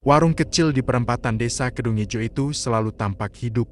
Warung kecil di perempatan desa Kedung Ijo itu selalu tampak hidup,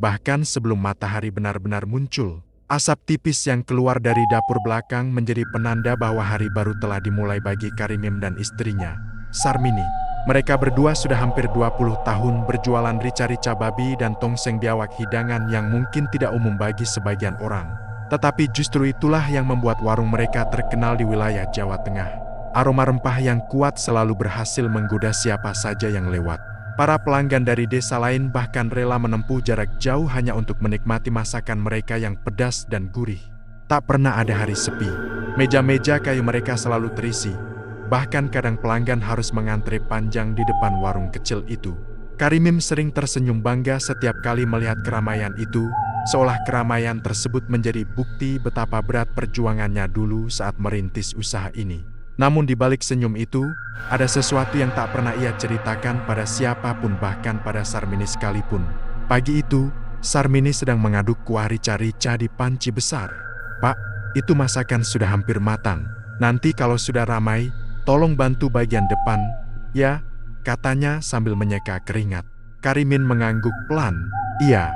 bahkan sebelum matahari benar-benar muncul. Asap tipis yang keluar dari dapur belakang menjadi penanda bahwa hari baru telah dimulai bagi Karimim dan istrinya, Sarmini. Mereka berdua sudah hampir 20 tahun berjualan rica-rica babi dan tongseng biawak hidangan yang mungkin tidak umum bagi sebagian orang. Tetapi justru itulah yang membuat warung mereka terkenal di wilayah Jawa Tengah. Aroma rempah yang kuat selalu berhasil menggoda siapa saja yang lewat. Para pelanggan dari desa lain bahkan rela menempuh jarak jauh hanya untuk menikmati masakan mereka yang pedas dan gurih. Tak pernah ada hari sepi. Meja-meja kayu mereka selalu terisi. Bahkan kadang pelanggan harus mengantre panjang di depan warung kecil itu. Karimim sering tersenyum bangga setiap kali melihat keramaian itu, seolah keramaian tersebut menjadi bukti betapa berat perjuangannya dulu saat merintis usaha ini. Namun di balik senyum itu, ada sesuatu yang tak pernah ia ceritakan pada siapapun, bahkan pada Sarmini sekalipun. Pagi itu, Sarmini sedang mengaduk kuah rica-rica di panci besar. "Pak, itu masakan sudah hampir matang. Nanti kalau sudah ramai, tolong bantu bagian depan, ya," katanya sambil menyeka keringat. Karimin mengangguk pelan. "Iya,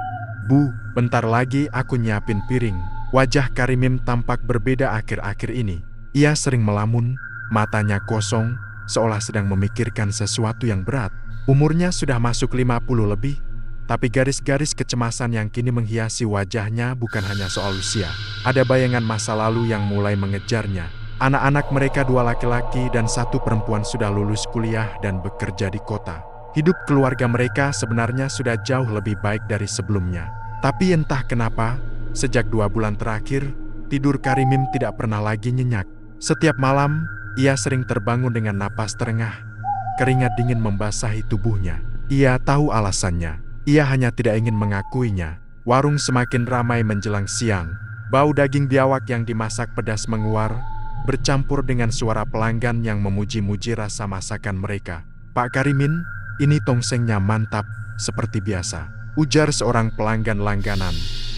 Bu, bentar lagi aku nyiapin piring." Wajah Karimim tampak berbeda akhir-akhir ini. Ia sering melamun, matanya kosong, seolah sedang memikirkan sesuatu yang berat. Umurnya sudah masuk 50 lebih, tapi garis-garis kecemasan yang kini menghiasi wajahnya bukan hanya soal usia. Ada bayangan masa lalu yang mulai mengejarnya. Anak-anak mereka, 2 laki-laki dan 1 perempuan, sudah lulus kuliah dan bekerja di kota. Hidup keluarga mereka sebenarnya sudah jauh lebih baik dari sebelumnya. Tapi entah kenapa, sejak 2 bulan terakhir, tidur Karimim tidak pernah lagi nyenyak. Setiap malam, ia sering terbangun dengan napas terengah. Keringat dingin membasahi tubuhnya. Ia tahu alasannya. Ia hanya tidak ingin mengakuinya. Warung semakin ramai menjelang siang. Bau daging biawak yang dimasak pedas menguar, bercampur dengan suara pelanggan yang memuji-muji rasa masakan mereka. "Pak Karimin, ini tongsengnya mantap, seperti biasa," ujar seorang pelanggan langganan.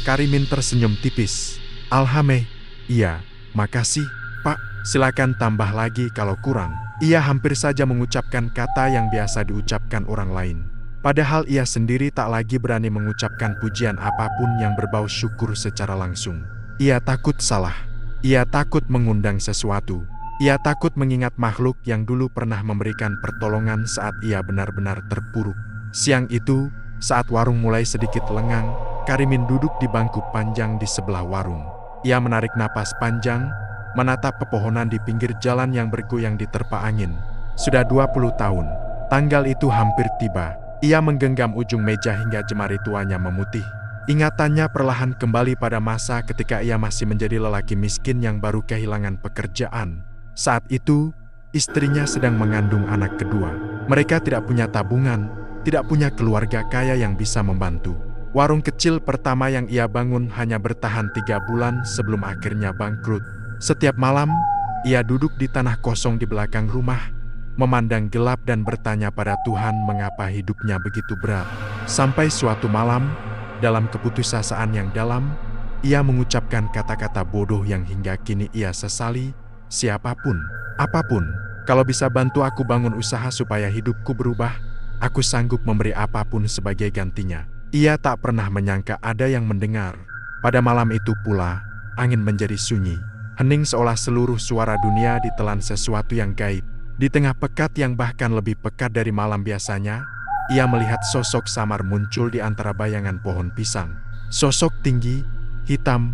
Karimin tersenyum tipis. "Alhamdulillah, iya, makasih, Pak. Silakan tambah lagi kalau kurang." Ia hampir saja mengucapkan kata yang biasa diucapkan orang lain. Padahal ia sendiri tak lagi berani mengucapkan pujian apapun yang berbau syukur secara langsung. Ia takut salah. Ia takut mengundang sesuatu. Ia takut mengingat makhluk yang dulu pernah memberikan pertolongan saat ia benar-benar terpuruk. Siang itu, saat warung mulai sedikit lengang, Karimin duduk di bangku panjang di sebelah warung. Ia menarik napas panjang, menatap pepohonan di pinggir jalan yang bergoyang diterpa angin. Sudah 20 tahun. Tanggal itu hampir tiba. Ia menggenggam ujung meja hingga jemari tuanya memutih. Ingatannya perlahan kembali pada masa ketika ia masih menjadi lelaki miskin yang baru kehilangan pekerjaan. Saat itu, istrinya sedang mengandung anak kedua. Mereka tidak punya tabungan, tidak punya keluarga kaya yang bisa membantu. Warung kecil pertama yang ia bangun hanya bertahan 3 bulan sebelum akhirnya bangkrut. Setiap malam, ia duduk di tanah kosong di belakang rumah, memandang gelap dan bertanya pada Tuhan mengapa hidupnya begitu berat. Sampai suatu malam, dalam keputusasaan yang dalam, ia mengucapkan kata-kata bodoh yang hingga kini ia sesali. "Siapapun, apapun, kalau bisa bantu aku bangun usaha supaya hidupku berubah, aku sanggup memberi apapun sebagai gantinya." Ia tak pernah menyangka ada yang mendengar. Pada malam itu pula, angin menjadi sunyi. Hening seolah seluruh suara dunia ditelan sesuatu yang gaib. Di tengah pekat yang bahkan lebih pekat dari malam biasanya, ia melihat sosok samar muncul di antara bayangan pohon pisang. Sosok tinggi, hitam,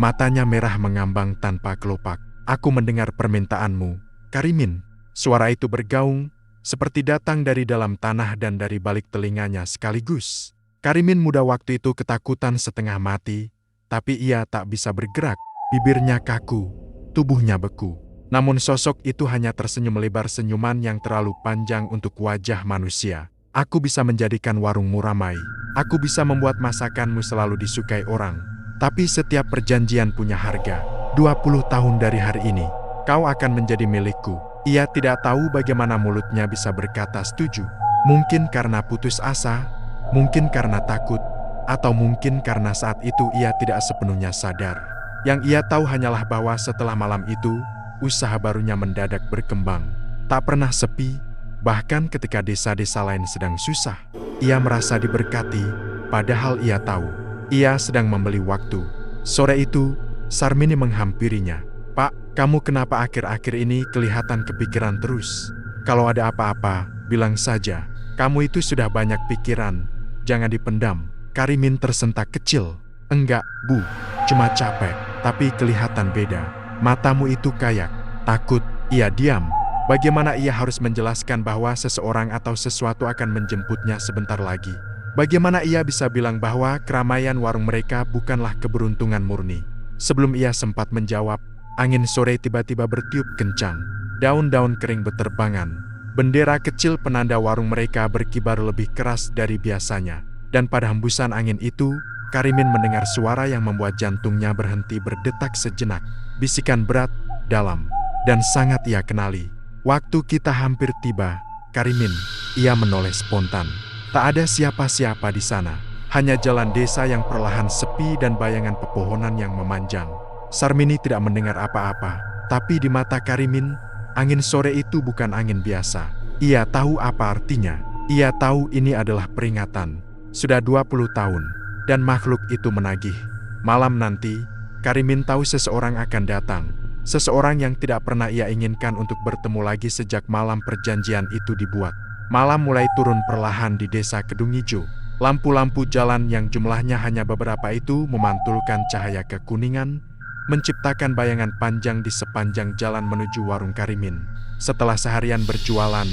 matanya merah mengambang tanpa kelopak. "Aku mendengar permintaanmu, Karimin." Suara itu bergaung, seperti datang dari dalam tanah dan dari balik telinganya sekaligus. Karimin muda waktu itu ketakutan setengah mati, tapi ia tak bisa bergerak. Bibirnya kaku, tubuhnya beku. Namun sosok itu hanya tersenyum lebar, senyuman yang terlalu panjang untuk wajah manusia. "Aku bisa menjadikan warungmu ramai. Aku bisa membuat masakanmu selalu disukai orang. Tapi setiap perjanjian punya harga. 20 tahun dari hari ini, kau akan menjadi milikku." Ia tidak tahu bagaimana mulutnya bisa berkata setuju. Mungkin karena putus asa, mungkin karena takut, atau mungkin karena saat itu ia tidak sepenuhnya sadar. Yang ia tahu hanyalah bahwa setelah malam itu, usaha barunya mendadak berkembang. Tak pernah sepi, Bahkan ketika desa-desa lain sedang susah, ia merasa diberkati, padahal ia tahu, ia sedang membeli waktu. Sore itu, Sarmini menghampirinya. "Pak, kamu kenapa akhir-akhir ini kelihatan kepikiran terus? Kalau ada apa-apa, bilang saja. Kamu itu sudah banyak pikiran, jangan dipendam." Karimin tersentak kecil. "Enggak, Bu, cuma capek, tapi kelihatan beda. Matamu itu kayak takut." Ia diam. Bagaimana ia harus menjelaskan bahwa seseorang atau sesuatu akan menjemputnya sebentar lagi? Bagaimana ia bisa bilang bahwa keramaian warung mereka bukanlah keberuntungan murni? Sebelum ia sempat menjawab, angin sore tiba-tiba bertiup kencang. Daun-daun kering beterbangan. Bendera kecil penanda warung mereka berkibar lebih keras dari biasanya. Dan pada hembusan angin itu, Karimin mendengar suara yang membuat jantungnya berhenti berdetak sejenak. Bisikan berat, dalam, dan sangat ia kenali. "Waktu kita hampir tiba, Karimin." Ia menoleh spontan. Tak ada siapa-siapa di sana. Hanya jalan desa yang perlahan sepi dan bayangan pepohonan yang memanjang. Sarmini tidak mendengar apa-apa. Tapi di mata Karimin, angin sore itu bukan angin biasa. Ia tahu apa artinya. Ia tahu ini adalah peringatan. Sudah 20 tahun. Dan makhluk itu menagih. Malam nanti, Karimin tahu seseorang akan datang. Seseorang yang tidak pernah ia inginkan untuk bertemu lagi sejak malam perjanjian itu dibuat. Malam mulai turun perlahan di desa Kedung Ijo. Lampu-lampu jalan yang jumlahnya hanya beberapa itu memantulkan cahaya kekuningan, menciptakan bayangan panjang di sepanjang jalan menuju warung Karimin. Setelah seharian berjualan,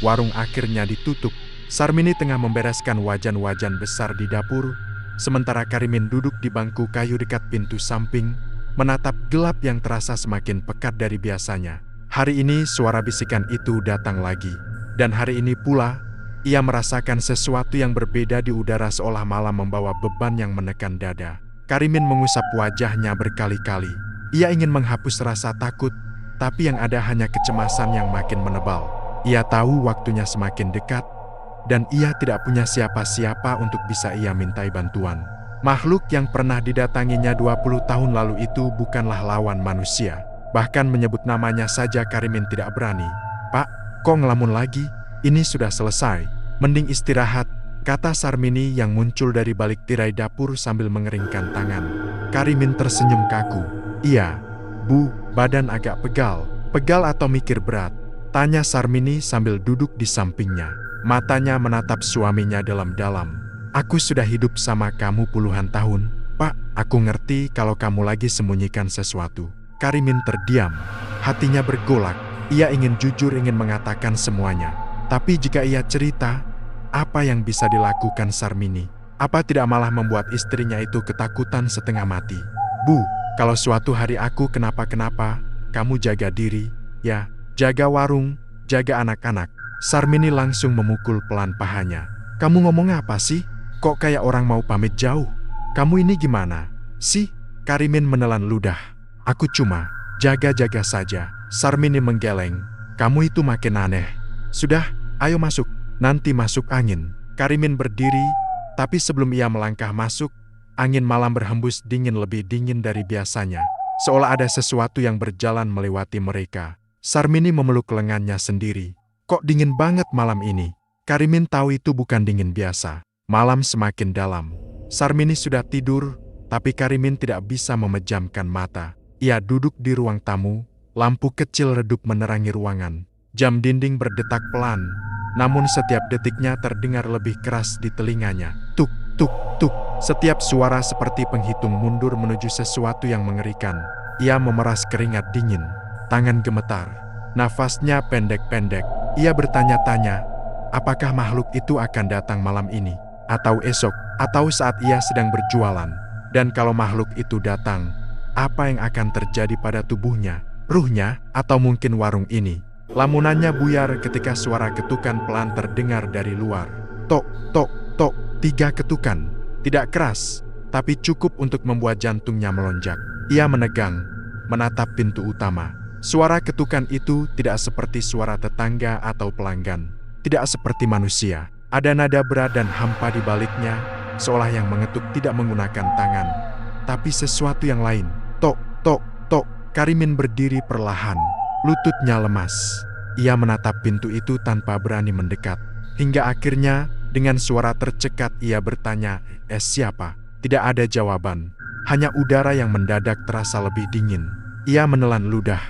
warung akhirnya ditutup. Sarmini tengah membereskan wajan-wajan besar di dapur, sementara Karimin duduk di bangku kayu dekat pintu samping, menatap gelap yang terasa semakin pekat dari biasanya. Hari ini suara bisikan itu datang lagi. Dan hari ini pula, ia merasakan sesuatu yang berbeda di udara seolah malam membawa beban yang menekan dada. Karimin mengusap wajahnya berkali-kali. Ia ingin menghapus rasa takut, tapi yang ada hanya kecemasan yang makin menebal. Ia tahu waktunya semakin dekat, dan ia tidak punya siapa-siapa untuk bisa ia mintai bantuan. Makhluk yang pernah didatanginya 20 tahun lalu itu bukanlah lawan manusia. Bahkan menyebut namanya saja Karimin tidak berani. "Pak, kok ngelamun lagi? Ini sudah selesai. Mending istirahat," kata Sarmini yang muncul dari balik tirai dapur sambil mengeringkan tangan. Karimin tersenyum kaku. "Iya, Bu, badan agak pegal." "Pegal atau mikir berat?" tanya Sarmini sambil duduk di sampingnya. Matanya menatap suaminya dalam-dalam. "Aku sudah hidup sama kamu puluhan tahun, Pak. Aku ngerti kalau kamu lagi sembunyikan sesuatu." Karimin terdiam. Hatinya bergolak. Ia ingin jujur, ingin mengatakan semuanya. Tapi jika ia cerita, apa yang bisa dilakukan Sarmini? Apa tidak malah membuat istrinya itu ketakutan setengah mati? "Bu, kalau suatu hari aku kenapa-kenapa, kamu jaga diri, ya. Jaga warung, jaga anak-anak." Sarmini langsung memukul pelan pahanya. "Kamu ngomong apa sih? Kok kayak orang mau pamit jauh? Kamu ini gimana sih?" Karimin menelan ludah. "Aku cuma jaga-jaga saja." Sarmini menggeleng. "Kamu itu makin aneh. Sudah, ayo masuk, nanti masuk angin." Karimin berdiri, tapi sebelum ia melangkah masuk, angin malam berhembus dingin, lebih dingin dari biasanya. Seolah ada sesuatu yang berjalan melewati mereka. Sarmini memeluk lengannya sendiri. "Kok dingin banget malam ini?" Karimin tahu itu bukan dingin biasa. Malam semakin dalam. Sarmini sudah tidur, tapi Karimin tidak bisa memejamkan mata. Ia duduk di ruang tamu, lampu kecil redup menerangi ruangan. Jam dinding berdetak pelan, namun setiap detiknya terdengar lebih keras di telinganya. Tuk, tuk, tuk. Setiap suara seperti penghitung mundur menuju sesuatu yang mengerikan. Ia memeras keringat dingin, tangan gemetar, nafasnya pendek-pendek. Ia bertanya-tanya, apakah makhluk itu akan datang malam ini, atau esok, atau saat ia sedang berjualan? Dan kalau makhluk itu datang, apa yang akan terjadi pada tubuhnya, ruhnya, atau mungkin warung ini? Lamunannya buyar ketika suara ketukan pelan terdengar dari luar. Tok, tok, tok. 3 ketukan. Tidak keras, tapi cukup untuk membuat jantungnya melonjak. Ia menegang, menatap pintu utama. Suara ketukan itu tidak seperti suara tetangga atau pelanggan. Tidak seperti manusia. Ada nada berat dan hampa di baliknya, seolah yang mengetuk tidak menggunakan tangan, tapi sesuatu yang lain. Tok, tok, tok. Karimin berdiri perlahan, lututnya lemas. Ia menatap pintu itu tanpa berani mendekat. Hingga akhirnya, dengan suara tercekat ia bertanya, siapa?" Tidak ada jawaban. Hanya udara yang mendadak terasa lebih dingin. Ia menelan ludah.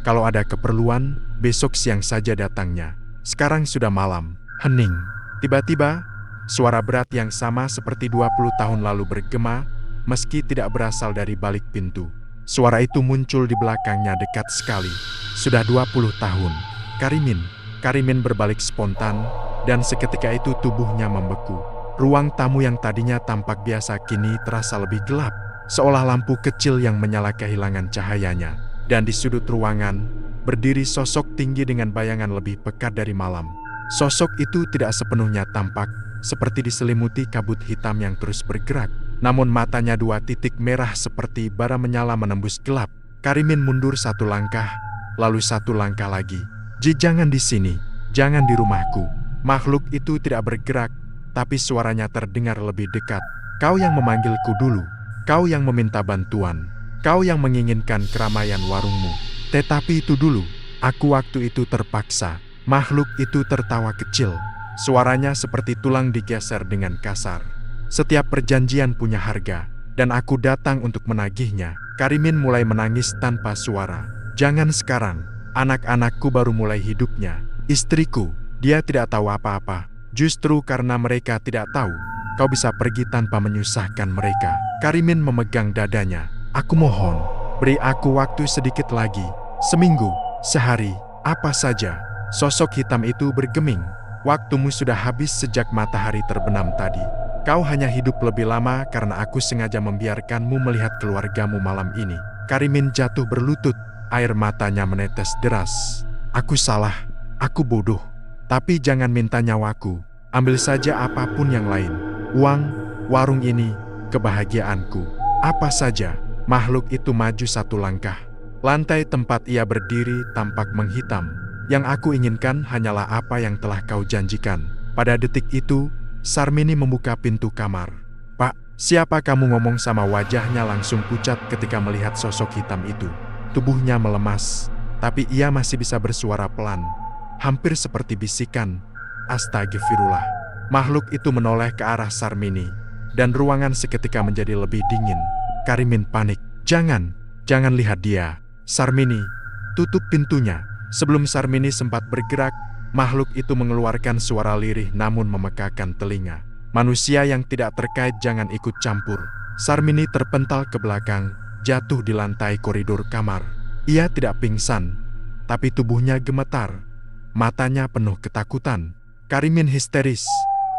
Kalau ada keperluan, besok siang saja datangnya. Sekarang sudah malam. Hening. Tiba-tiba, suara berat yang sama seperti 20 tahun lalu bergema, meski tidak berasal dari balik pintu. Suara itu muncul di belakangnya dekat sekali. Sudah 20 tahun. Karimin berbalik spontan, dan seketika itu tubuhnya membeku. Ruang tamu yang tadinya tampak biasa kini terasa lebih gelap, seolah lampu kecil yang menyala kehilangan cahayanya. Dan di sudut ruangan, berdiri sosok tinggi dengan bayangan lebih pekat dari malam. Sosok itu tidak sepenuhnya tampak, seperti diselimuti kabut hitam yang terus bergerak. Namun matanya 2 titik merah seperti bara menyala menembus gelap. Karimin mundur 1 langkah, lalu 1 langkah lagi. "Jangan di sini, jangan di rumahku." Makhluk itu tidak bergerak, tapi suaranya terdengar lebih dekat. "Kau yang memanggilku dulu, kau yang meminta bantuan, kau yang menginginkan keramaian warungmu. Tetapi itu dulu, aku waktu itu terpaksa." Makhluk itu tertawa kecil. Suaranya seperti tulang digeser dengan kasar. "Setiap perjanjian punya harga, dan aku datang untuk menagihnya." Karimin mulai menangis tanpa suara. "Jangan sekarang, anak-anakku baru mulai hidupnya. Istriku, dia tidak tahu apa-apa. Justru karena mereka tidak tahu, kau bisa pergi tanpa menyusahkan mereka." Karimin memegang dadanya. "Aku mohon, beri aku waktu sedikit lagi. Seminggu, sehari, apa saja." Sosok hitam itu bergeming. "Waktumu sudah habis sejak matahari terbenam tadi. Kau hanya hidup lebih lama karena aku sengaja membiarkanmu melihat keluargamu malam ini." Karimin jatuh berlutut, air matanya menetes deras. "Aku salah, aku bodoh. Tapi jangan minta nyawaku. Ambil saja apapun yang lain. Uang, warung ini, kebahagiaanku. Apa saja." Makhluk itu maju 1 langkah. Lantai tempat ia berdiri tampak menghitam. "Yang aku inginkan hanyalah apa yang telah kau janjikan." Pada detik itu, Sarmini membuka pintu kamar. "Pak, siapa kamu?" ngomong sama wajahnya langsung pucat ketika melihat sosok hitam itu. Tubuhnya melemas, tapi ia masih bisa bersuara pelan, hampir seperti bisikan, "Astagfirullah." Makhluk itu menoleh ke arah Sarmini, dan ruangan seketika menjadi lebih dingin. Karimin panik. Jangan lihat dia." "Sarmini, tutup pintunya." Sebelum Sarmini sempat bergerak, makhluk itu mengeluarkan suara lirih namun memekakan telinga. "Manusia yang tidak terkait jangan ikut campur." Sarmini terpental ke belakang, jatuh di lantai koridor kamar. Ia tidak pingsan, tapi tubuhnya gemetar. Matanya penuh ketakutan. Karimin histeris.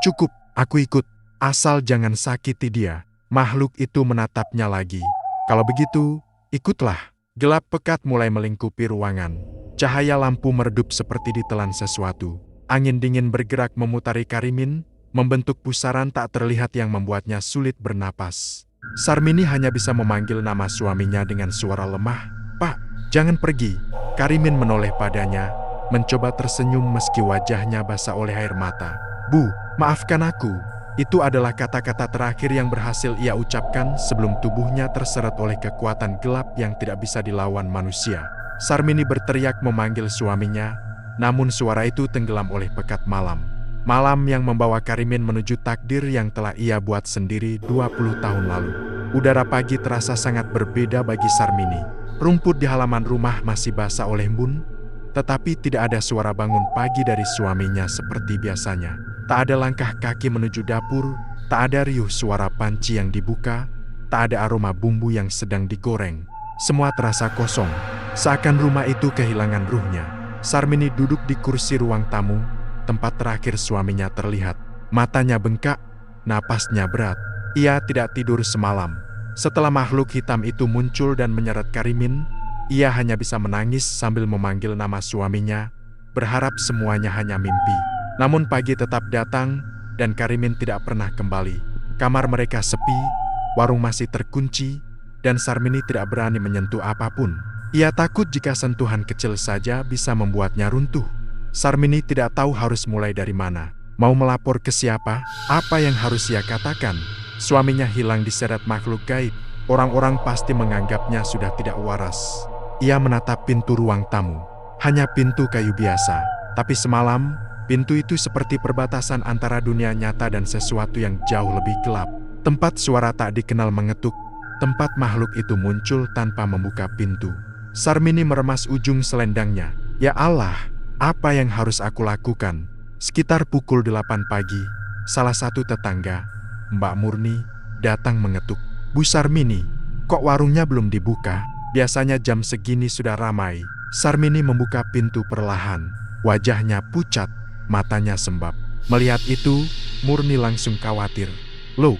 "Cukup, aku ikut. Asal jangan sakiti dia." Makhluk itu menatapnya lagi. "Kalau begitu, ikutlah." Gelap pekat mulai melingkupi ruangan. Cahaya lampu meredup seperti ditelan sesuatu. Angin dingin bergerak memutari Karimin, membentuk pusaran tak terlihat yang membuatnya sulit bernapas. Sarmini hanya bisa memanggil nama suaminya dengan suara lemah. "Pak, jangan pergi." Karimin menoleh padanya, mencoba tersenyum meski wajahnya basah oleh air mata. "Bu, maafkan aku." Itu adalah kata-kata terakhir yang berhasil ia ucapkan sebelum tubuhnya terseret oleh kekuatan gelap yang tidak bisa dilawan manusia. Sarmini berteriak memanggil suaminya, namun suara itu tenggelam oleh pekat malam. Malam yang membawa Karimin menuju takdir yang telah ia buat sendiri 20 tahun lalu. Udara pagi terasa sangat berbeda bagi Sarmini. Rumput di halaman rumah masih basah oleh embun, tetapi tidak ada suara bangun pagi dari suaminya seperti biasanya. Tak ada langkah kaki menuju dapur, tak ada riuh suara panci yang dibuka, tak ada aroma bumbu yang sedang digoreng. Semua terasa kosong, seakan rumah itu kehilangan ruhnya. Sarmini duduk di kursi ruang tamu, tempat terakhir suaminya terlihat. Matanya bengkak, napasnya berat. Ia tidak tidur semalam. Setelah makhluk hitam itu muncul dan menyeret Karimin, ia hanya bisa menangis sambil memanggil nama suaminya, berharap semuanya hanya mimpi. Namun pagi tetap datang, dan Karimin tidak pernah kembali. Kamar mereka sepi, warung masih terkunci, dan Sarmini tidak berani menyentuh apapun. Ia takut jika sentuhan kecil saja bisa membuatnya runtuh. Sarmini tidak tahu harus mulai dari mana. Mau melapor ke siapa? Apa yang harus ia katakan? Suaminya hilang diseret makhluk gaib. Orang-orang pasti menganggapnya sudah tidak waras. Ia menatap pintu ruang tamu. hanya pintu kayu biasa. Tapi semalam, pintu itu seperti perbatasan antara dunia nyata dan sesuatu yang jauh lebih gelap. Tempat suara tak dikenal mengetuk, tempat makhluk itu muncul tanpa membuka pintu. Sarmini meremas ujung selendangnya. Ya Allah, apa yang harus aku lakukan? Sekitar pukul 8 pagi, salah satu tetangga, Mbak Murni, datang mengetuk. Bu Sarmini, kok warungnya belum dibuka? Biasanya jam segini sudah ramai. Sarmini membuka pintu perlahan. Wajahnya pucat, matanya sembab. Melihat itu, Murni langsung khawatir. Loh,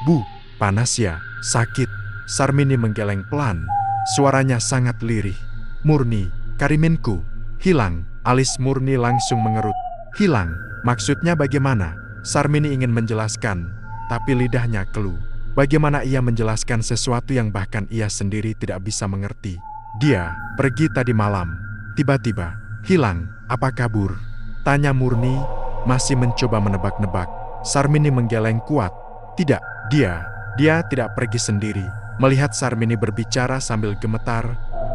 Bu, panas ya? Sakit? Sarmini menggeleng pelan. Suaranya sangat lirih. Murni, Kariminku, hilang. Alis Murni langsung mengerut. Hilang? Maksudnya bagaimana? Sarmini ingin menjelaskan, tapi lidahnya keluh. Bagaimana ia menjelaskan sesuatu yang bahkan ia sendiri tidak bisa mengerti? Dia pergi tadi malam. Tiba-tiba, hilang. Apa kabur? Tanya Murni, masih mencoba menebak-nebak. Sarmini menggeleng kuat. Tidak, dia tidak pergi sendiri. Melihat Sarmini berbicara sambil gemetar,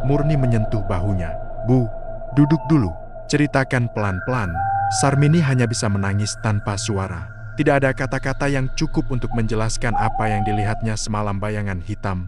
Murni menyentuh bahunya. Bu, duduk dulu. Ceritakan pelan-pelan. Sarmini hanya bisa menangis tanpa suara. Tidak ada kata-kata yang cukup untuk menjelaskan apa yang dilihatnya semalam. Bayangan hitam,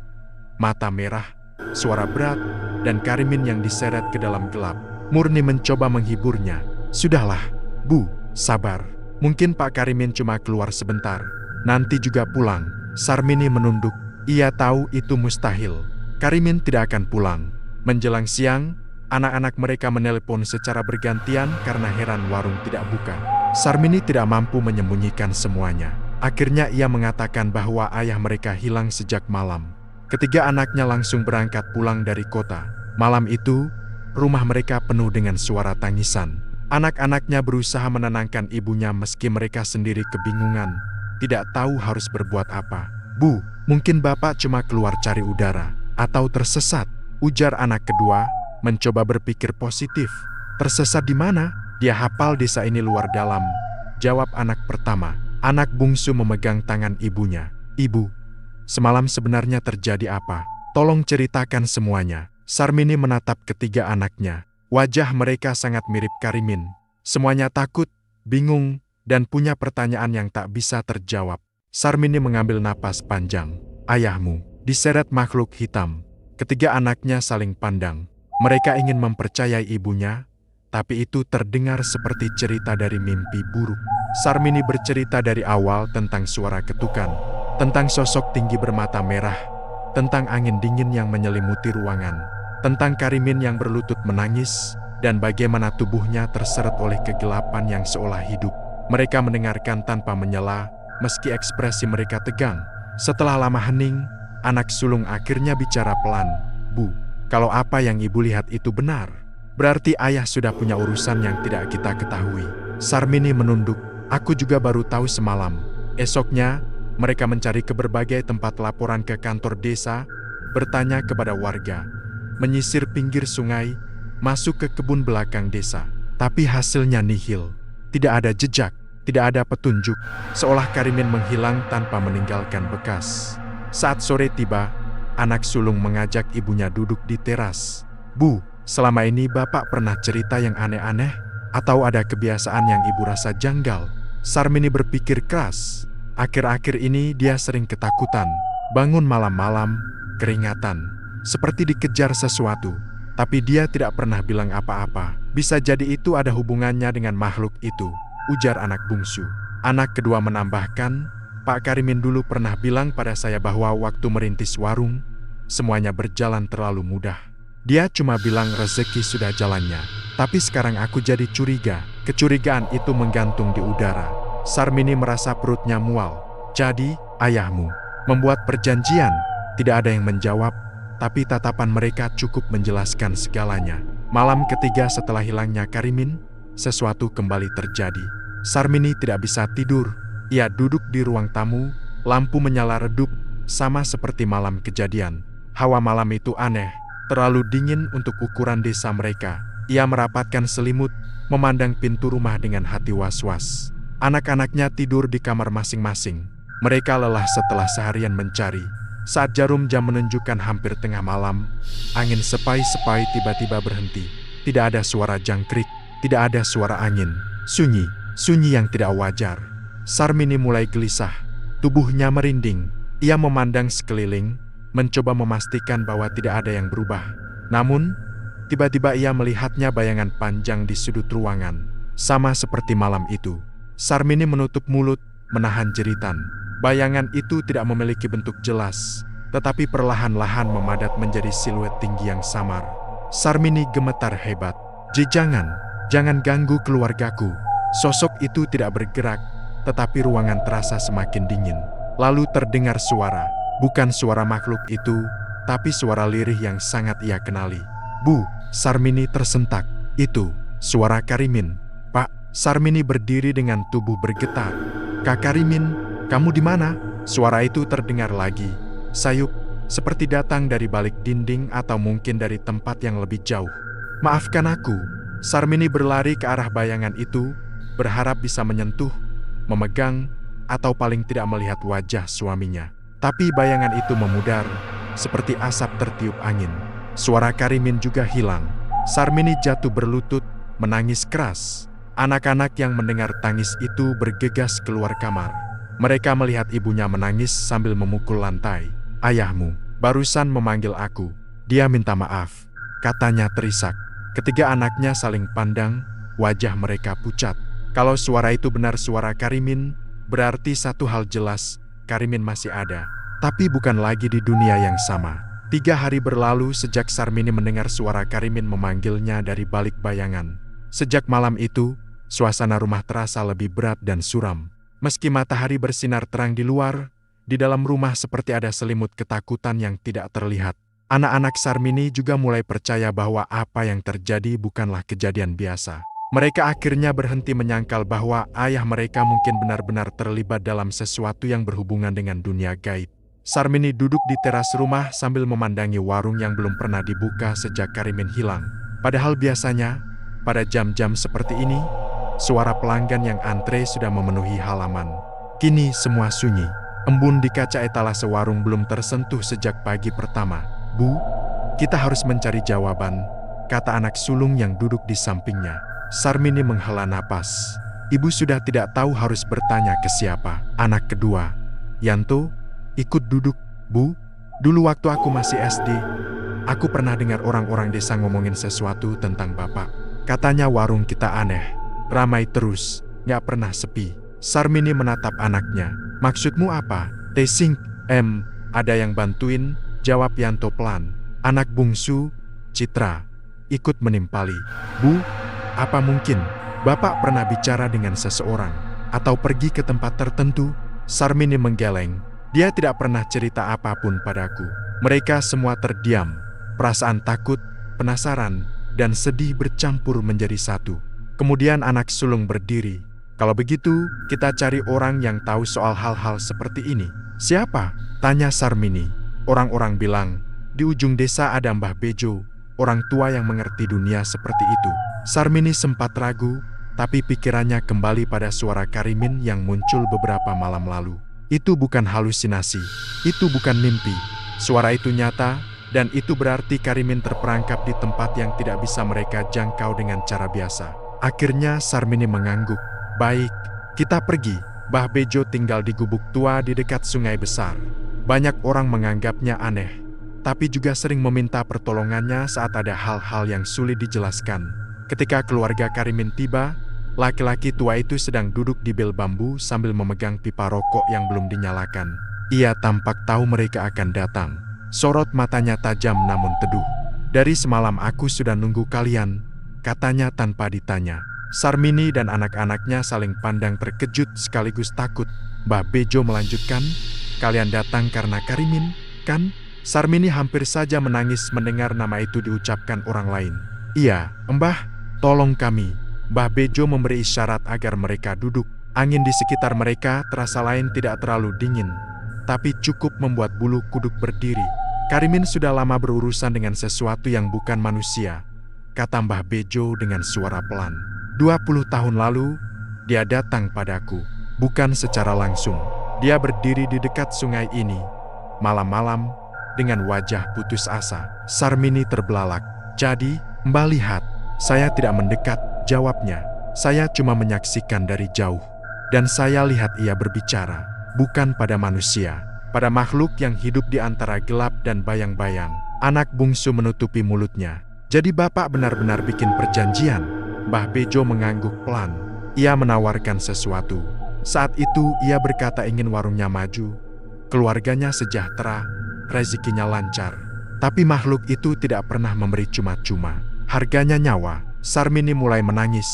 mata merah, suara berat, dan Karimin yang diseret ke dalam gelap. Murni mencoba menghiburnya. Sudahlah, Bu, sabar. Mungkin Pak Karimin cuma keluar sebentar. Nanti juga pulang. Sarmini menunduk. Ia tahu itu mustahil. Karimin tidak akan pulang. Menjelang siang, anak-anak mereka menelepon secara bergantian karena heran warung tidak buka. Sarmini tidak mampu menyembunyikan semuanya. Akhirnya ia mengatakan bahwa ayah mereka hilang sejak malam. Ketiga anaknya langsung berangkat pulang dari kota. Malam itu, rumah mereka penuh dengan suara tangisan. Anak-anaknya berusaha menenangkan ibunya meski mereka sendiri kebingungan, tidak tahu harus berbuat apa. Bu, mungkin Bapak cuma keluar cari udara, atau tersesat, ujar anak kedua, mencoba berpikir positif. Tersesat di mana? Dia hafal desa ini luar dalam, jawab anak pertama. Anak bungsu memegang tangan ibunya. Ibu, semalam sebenarnya terjadi apa? Tolong ceritakan semuanya. Sarmini menatap ketiga anaknya. Wajah mereka sangat mirip Karimin. Semuanya takut, bingung, dan punya pertanyaan yang tak bisa terjawab. Sarmini mengambil napas panjang. Ayahmu diseret makhluk hitam. Ketiga anaknya saling pandang. Mereka ingin mempercayai ibunya, tapi itu terdengar seperti cerita dari mimpi buruk. Sarmini bercerita dari awal tentang suara ketukan, tentang sosok tinggi bermata merah, tentang angin dingin yang menyelimuti ruangan, tentang Karimin yang berlutut menangis, dan bagaimana tubuhnya terseret oleh kegelapan yang seolah hidup. Mereka mendengarkan tanpa menyela, meski ekspresi mereka tegang. Setelah lama hening, anak sulung akhirnya bicara pelan. Bu, kalau apa yang ibu lihat itu benar, berarti ayah sudah punya urusan yang tidak kita ketahui. Sarmini menunduk. Aku juga baru tahu semalam. Esoknya, mereka mencari ke berbagai tempat, laporan ke kantor desa, bertanya kepada warga, menyisir pinggir sungai, masuk ke kebun belakang desa. Tapi hasilnya nihil. Tidak ada jejak, tidak ada petunjuk, seolah Karimin menghilang tanpa meninggalkan bekas. Saat sore tiba, anak sulung mengajak ibunya duduk di teras. Bu, selama ini Bapak pernah cerita yang aneh-aneh? Atau ada kebiasaan yang ibu rasa janggal? Sarmini berpikir keras. Akhir-akhir ini dia sering ketakutan, bangun malam-malam, keringatan, seperti dikejar sesuatu. Tapi dia tidak pernah bilang apa-apa. Bisa jadi itu ada hubungannya dengan makhluk itu, ujar anak bungsu. Anak kedua menambahkan, Pak Karimin dulu pernah bilang pada saya bahwa waktu merintis warung, semuanya berjalan terlalu mudah. Dia cuma bilang rezeki sudah jalannya. Tapi sekarang aku jadi curiga. Kecurigaan itu menggantung di udara. Sarmini merasa perutnya mual. Jadi, ayahmu membuat perjanjian. Tidak ada yang menjawab, tapi tatapan mereka cukup menjelaskan segalanya. Malam ketiga setelah hilangnya Karimin, sesuatu kembali terjadi. Sarmini tidak bisa tidur. Ia duduk di ruang tamu, lampu menyala redup, sama seperti malam kejadian. Hawa malam itu aneh, terlalu dingin untuk ukuran desa mereka. Ia merapatkan selimut, memandang pintu rumah dengan hati was-was. Anak-anaknya tidur di kamar masing-masing. Mereka lelah setelah seharian mencari. Saat jarum jam menunjukkan hampir tengah malam, angin sepai-sepai tiba-tiba berhenti. Tidak ada suara jangkrik, tidak ada suara angin. Sunyi, sunyi yang tidak wajar. Sarmini mulai gelisah. Tubuhnya merinding. Ia memandang sekeliling, mencoba memastikan bahwa tidak ada yang berubah. Namun, tiba-tiba ia melihatnya bayangan panjang di sudut ruangan. Sama seperti malam itu. Sarmini menutup mulut, menahan jeritan. Bayangan itu tidak memiliki bentuk jelas, tetapi perlahan-lahan memadat menjadi siluet tinggi yang samar. Sarmini gemetar hebat. Jangan ganggu keluargaku. Sosok itu tidak bergerak, tetapi ruangan terasa semakin dingin. Lalu terdengar suara, bukan suara makhluk itu, tapi suara lirih yang sangat ia kenali. "Bu!" Sarmini tersentak. "Itu suara Karimin." "Pak!" Sarmini berdiri dengan tubuh bergetar. "Kak Karimin, kamu di mana?" Suara itu terdengar lagi. Sayup, seperti datang dari balik dinding atau mungkin dari tempat yang lebih jauh. "Maafkan aku." Sarmini berlari ke arah bayangan itu, berharap bisa menyentuh, memegang, atau paling tidak melihat wajah suaminya. Tapi bayangan itu memudar, seperti asap tertiup angin. Suara Karimin juga hilang. Sarmini jatuh berlutut, menangis keras. Anak-anak yang mendengar tangis itu bergegas keluar kamar. Mereka melihat ibunya menangis sambil memukul lantai. "Ayahmu barusan memanggil aku. Dia minta maaf," katanya terisak. Ketiga anaknya saling pandang, wajah mereka pucat. Kalau suara itu benar suara Karimin, berarti satu hal jelas, Karimin masih ada. Tapi bukan lagi di dunia yang sama. 3 hari berlalu sejak Sarmini mendengar suara Karimin memanggilnya dari balik bayangan. Sejak malam itu, suasana rumah terasa lebih berat dan suram. Meski matahari bersinar terang di luar, di dalam rumah seperti ada selimut ketakutan yang tidak terlihat. Anak-anak Sarmini juga mulai percaya bahwa apa yang terjadi bukanlah kejadian biasa. Mereka akhirnya berhenti menyangkal bahwa ayah mereka mungkin benar-benar terlibat dalam sesuatu yang berhubungan dengan dunia gaib. Sarmini duduk di teras rumah sambil memandangi warung yang belum pernah dibuka sejak Karimin hilang. Padahal biasanya, pada jam-jam seperti ini, suara pelanggan yang antre sudah memenuhi halaman. Kini semua sunyi. Embun di kaca etalase warung belum tersentuh sejak pagi pertama. "Bu, kita harus mencari jawaban," kata anak sulung yang duduk di sampingnya. Sarmini menghela napas. Ibu sudah tidak tahu harus bertanya ke siapa. Anak kedua, Yanto, ikut duduk. "Bu, dulu waktu aku masih SD, aku pernah dengar orang-orang desa ngomongin sesuatu tentang Bapak. Katanya warung kita aneh, ramai terus, gak pernah sepi." Sarmini menatap anaknya. "Maksudmu apa?" "Tesing, ada yang bantuin," jawab Yanto pelan. Anak bungsu, Citra, ikut menimpali. "Bu, apa mungkin Bapak pernah bicara dengan seseorang atau pergi ke tempat tertentu?" Sarmini menggeleng. Dia tidak pernah cerita apapun padaku. Mereka semua terdiam. Perasaan takut, penasaran, dan sedih bercampur menjadi satu. Kemudian anak sulung berdiri. "Kalau begitu, kita cari orang yang tahu soal hal-hal seperti ini." "Siapa?" tanya Sarmini. Orang-orang bilang, di ujung desa ada Mbah Bejo, orang tua yang mengerti dunia seperti itu. Sarmini sempat ragu, tapi pikirannya kembali pada suara Karimin yang muncul beberapa malam lalu. Itu bukan halusinasi, itu bukan mimpi. Suara itu nyata, dan itu berarti Karimin terperangkap di tempat yang tidak bisa mereka jangkau dengan cara biasa. Akhirnya Sarmini mengangguk. "Baik, kita pergi." Mbah Bejo tinggal di gubuk tua di dekat sungai besar. Banyak orang menganggapnya aneh, tapi juga sering meminta pertolongannya saat ada hal-hal yang sulit dijelaskan. Ketika keluarga Karimin tiba, laki-laki tua itu sedang duduk di bel bambu sambil memegang pipa rokok yang belum dinyalakan. Ia tampak tahu mereka akan datang. Sorot matanya tajam namun teduh. "Dari semalam aku sudah nunggu kalian," katanya tanpa ditanya. Sarmini dan anak-anaknya saling pandang terkejut sekaligus takut. Mbah Bejo melanjutkan, "Kalian datang karena Karimin, kan?" Sarmini hampir saja menangis mendengar nama itu diucapkan orang lain. "Iya, Mbah, tolong kami." Mbah Bejo memberi isyarat agar mereka duduk. Angin di sekitar mereka terasa lain tidak terlalu dingin, tapi cukup membuat bulu kuduk berdiri. "Karimin sudah lama berurusan dengan sesuatu yang bukan manusia," kata Mbah Bejo dengan suara pelan. 20 tahun lalu, dia datang padaku, bukan secara langsung. Dia berdiri di dekat sungai ini, malam-malam, dengan wajah putus asa. Sarmini terbelalak. "Jadi, Mbah lihat?" Saya tidak mendekat, jawabnya. Saya cuma menyaksikan dari jauh. Dan saya lihat ia berbicara, bukan pada manusia, pada makhluk yang hidup di antara gelap dan bayang-bayang. Anak bungsu menutupi mulutnya. Jadi Bapak benar-benar bikin perjanjian? Mbah Bejo mengangguk pelan. Ia menawarkan sesuatu. Saat itu ia berkata ingin warungnya maju, keluarganya sejahtera, rezekinya lancar. Tapi makhluk itu tidak pernah memberi cuma-cuma. Harganya nyawa. Sarmini mulai menangis.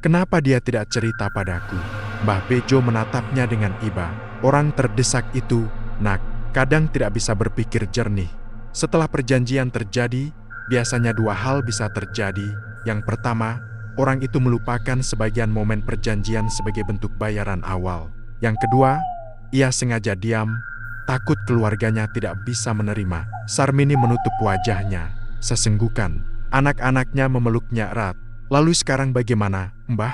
Kenapa dia tidak cerita padaku? Mbah Bejo menatapnya dengan iba. Orang terdesak itu, Nak, kadang tidak bisa berpikir jernih. Setelah perjanjian terjadi, biasanya dua hal bisa terjadi. Yang pertama, orang itu melupakan sebagian momen perjanjian sebagai bentuk bayaran awal. Yang kedua, ia sengaja diam, takut keluarganya tidak bisa menerima. Sarmini menutup wajahnya, sesenggukan. Anak-anaknya memeluknya erat. Lalu sekarang bagaimana, Mbah?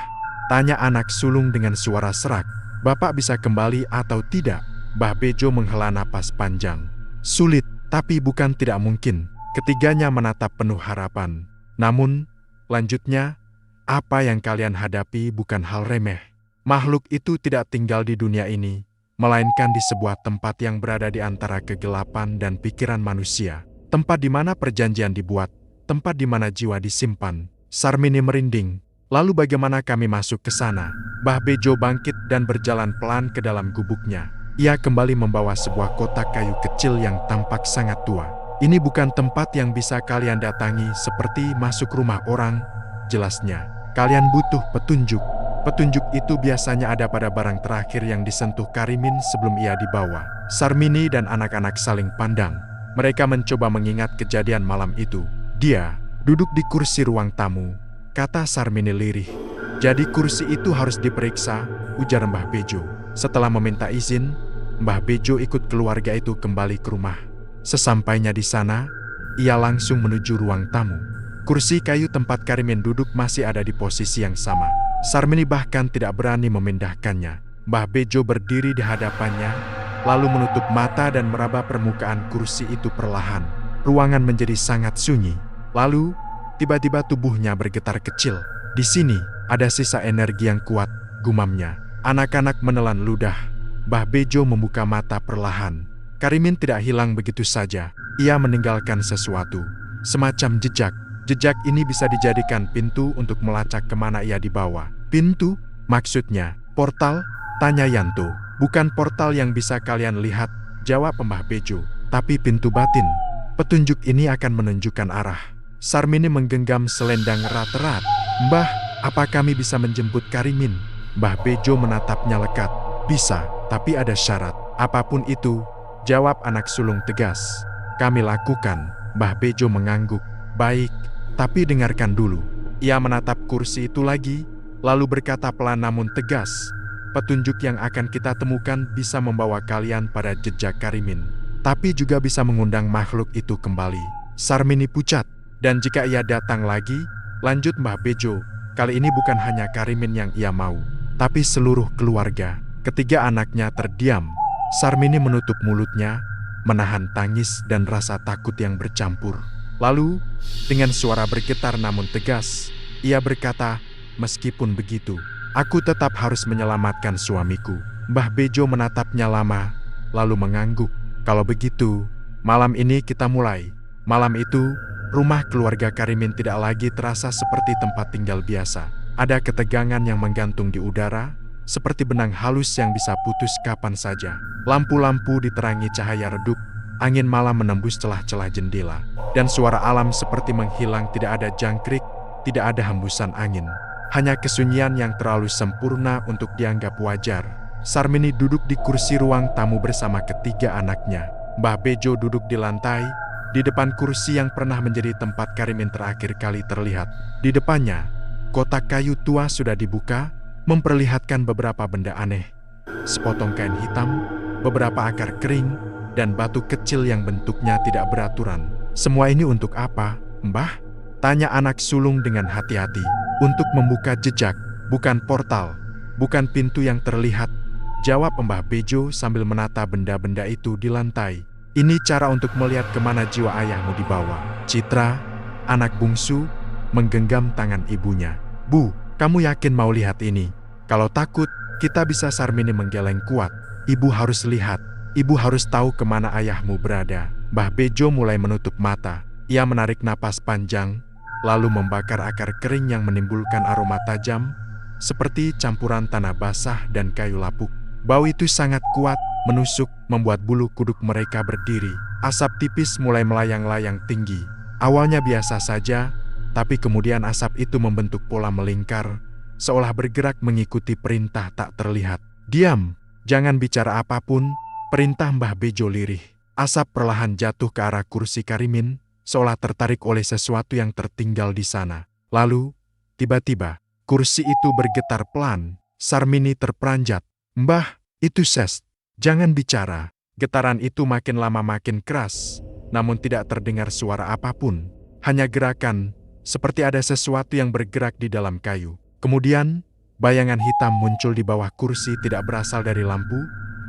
Tanya anak sulung dengan suara serak. Bapak bisa kembali atau tidak? Mbah Bejo menghela napas panjang. Sulit, tapi bukan tidak mungkin. Ketiganya menatap penuh harapan. Namun, lanjutnya, apa yang kalian hadapi bukan hal remeh. Makhluk itu tidak tinggal di dunia ini, melainkan di sebuah tempat yang berada di antara kegelapan dan pikiran manusia. Tempat di mana perjanjian dibuat, tempat di mana jiwa disimpan. Sarmini merinding. Lalu bagaimana kami masuk ke sana? Mbah Bejo bangkit dan berjalan pelan ke dalam gubuknya. Ia kembali membawa sebuah kotak kayu kecil yang tampak sangat tua. Ini bukan tempat yang bisa kalian datangi seperti masuk rumah orang, jelasnya. Kalian butuh petunjuk. Petunjuk itu biasanya ada pada barang terakhir yang disentuh Karimin sebelum ia dibawa. Sarmini dan anak-anak saling pandang. Mereka mencoba mengingat kejadian malam itu. Dia duduk di kursi ruang tamu, kata Sarmini lirih. Jadi kursi itu harus diperiksa, ujar Mbah Bejo. Setelah meminta izin, Mbah Bejo ikut keluarga itu kembali ke rumah. Sesampainya di sana, ia langsung menuju ruang tamu. Kursi kayu tempat Karimin duduk masih ada di posisi yang sama. Sarmini bahkan tidak berani memindahkannya. Mbah Bejo berdiri di hadapannya, lalu menutup mata dan meraba permukaan kursi itu perlahan. Ruangan menjadi sangat sunyi. Lalu, tiba-tiba tubuhnya bergetar kecil. Di sini, ada sisa energi yang kuat, gumamnya. Anak-anak menelan ludah. Mbah Bejo membuka mata perlahan. Karimin tidak hilang begitu saja. Ia meninggalkan sesuatu, semacam jejak. Jejak ini bisa dijadikan pintu untuk melacak kemana ia dibawa. Pintu? Maksudnya, portal? Tanya Yanto. Bukan portal yang bisa kalian lihat, jawab Mbah Bejo. Tapi pintu batin. Petunjuk ini akan menunjukkan arah. Sarmini menggenggam selendang erat-erat. Mbah, apa kami bisa menjemput Karimin? Mbah Bejo menatapnya lekat. Bisa, tapi ada syarat. Apapun itu, jawab anak sulung tegas. Kami lakukan. Mbah Bejo mengangguk. Baik, tapi dengarkan dulu. Ia menatap kursi itu lagi, lalu berkata pelan namun tegas. Petunjuk yang akan kita temukan bisa membawa kalian pada jejak Karimin. Tapi juga bisa mengundang makhluk itu kembali. Sarmini pucat. Dan jika ia datang lagi, lanjut Mbah Bejo, kali ini bukan hanya Karimin yang ia mau, tapi seluruh keluarga. Ketiga anaknya terdiam. Sarmini menutup mulutnya, menahan tangis dan rasa takut yang bercampur. Lalu, dengan suara bergetar namun tegas, ia berkata, meskipun begitu, aku tetap harus menyelamatkan suamiku. Mbah Bejo menatapnya lama, lalu mengangguk. Kalau begitu, malam ini kita mulai. Malam itu, rumah keluarga Karimin tidak lagi terasa seperti tempat tinggal biasa. Ada ketegangan yang menggantung di udara, seperti benang halus yang bisa putus kapan saja. Lampu-lampu diterangi cahaya redup, angin malam menembus celah-celah jendela, dan suara alam seperti menghilang. Tidak ada jangkrik, tidak ada hembusan angin. Hanya kesunyian yang terlalu sempurna untuk dianggap wajar. Sarmini duduk di kursi ruang tamu bersama ketiga anaknya. Mbah Bejo duduk di lantai, di depan kursi yang pernah menjadi tempat Karimin terakhir kali terlihat. Di depannya, kotak kayu tua sudah dibuka, memperlihatkan beberapa benda aneh. Sepotong kain hitam, beberapa akar kering, dan batu kecil yang bentuknya tidak beraturan. Semua ini untuk apa, Mbah? Tanya anak sulung dengan hati-hati. Untuk membuka jejak, bukan portal, bukan pintu yang terlihat, jawab Mbah Bejo sambil menata benda-benda itu di lantai. Ini cara untuk melihat kemana jiwa ayahmu dibawa. Citra, anak bungsu, menggenggam tangan ibunya. "Bu, kamu yakin mau lihat ini? Kalau takut, kita bisa." Sarmini menggeleng kuat. "Ibu harus lihat. Ibu harus tahu kemana ayahmu berada." Mbah Bejo mulai menutup mata. Ia menarik napas panjang, lalu membakar akar kering yang menimbulkan aroma tajam, seperti campuran tanah basah dan kayu lapuk. Bau itu sangat kuat, menusuk, membuat bulu kuduk mereka berdiri. Asap tipis mulai melayang-layang tinggi. Awalnya biasa saja, tapi kemudian asap itu membentuk pola melingkar, seolah bergerak mengikuti perintah tak terlihat. "Diam, jangan bicara apapun," perintah Mbah Bejo lirih. Asap perlahan jatuh ke arah kursi Karimin, seolah tertarik oleh sesuatu yang tertinggal di sana. Lalu, tiba-tiba, kursi itu bergetar pelan. Sarmini terperanjat. "Mbah, itu Ses. Jangan bicara." Getaran itu makin lama makin keras, namun tidak terdengar suara apapun. Hanya gerakan, seperti ada sesuatu yang bergerak di dalam kayu. Kemudian, bayangan hitam muncul di bawah kursi, tidak berasal dari lampu,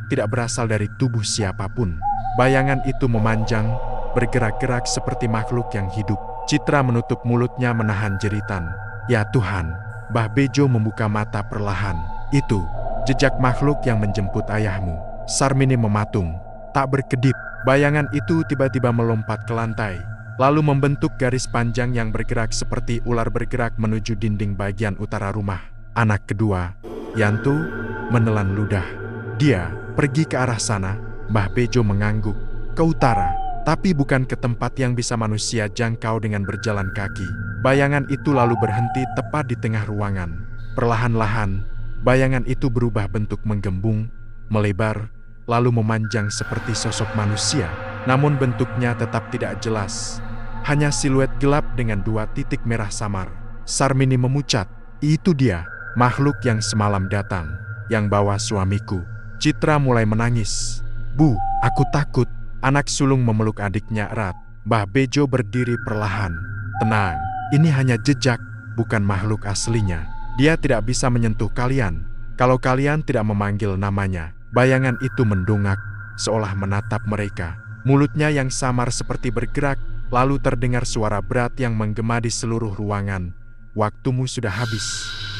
tidak berasal dari tubuh siapapun. Bayangan itu memanjang, bergerak-gerak seperti makhluk yang hidup. Citra menutup mulutnya menahan jeritan. "Ya Tuhan!" Mbah Bejo membuka mata perlahan. "Itu, jejak makhluk yang menjemput ayahmu." Sarmini mematung, tak berkedip. Bayangan itu tiba-tiba melompat ke lantai, lalu membentuk garis panjang yang bergerak seperti ular bergerak menuju dinding bagian utara rumah. Anak kedua, Yanto, menelan ludah. "Dia pergi ke arah sana." Mbah Bejo mengangguk. "Ke utara, tapi bukan ke tempat yang bisa manusia jangkau dengan berjalan kaki." Bayangan itu lalu berhenti tepat di tengah ruangan. Perlahan-lahan, bayangan itu berubah bentuk, menggembung, melebar, lalu memanjang seperti sosok manusia. Namun bentuknya tetap tidak jelas. Hanya siluet gelap dengan 2 titik merah samar. Sarmini memucat. "Itu dia, makhluk yang semalam datang, yang bawa suamiku." Citra mulai menangis. "Bu, aku takut." Anak sulung memeluk adiknya erat. Mbah Bejo berdiri perlahan. "Tenang, ini hanya jejak, bukan makhluk aslinya. Dia tidak bisa menyentuh kalian kalau kalian tidak memanggil namanya." Bayangan itu mendongak, seolah menatap mereka. Mulutnya yang samar seperti bergerak, lalu terdengar suara berat yang menggema di seluruh ruangan. "Waktumu sudah habis."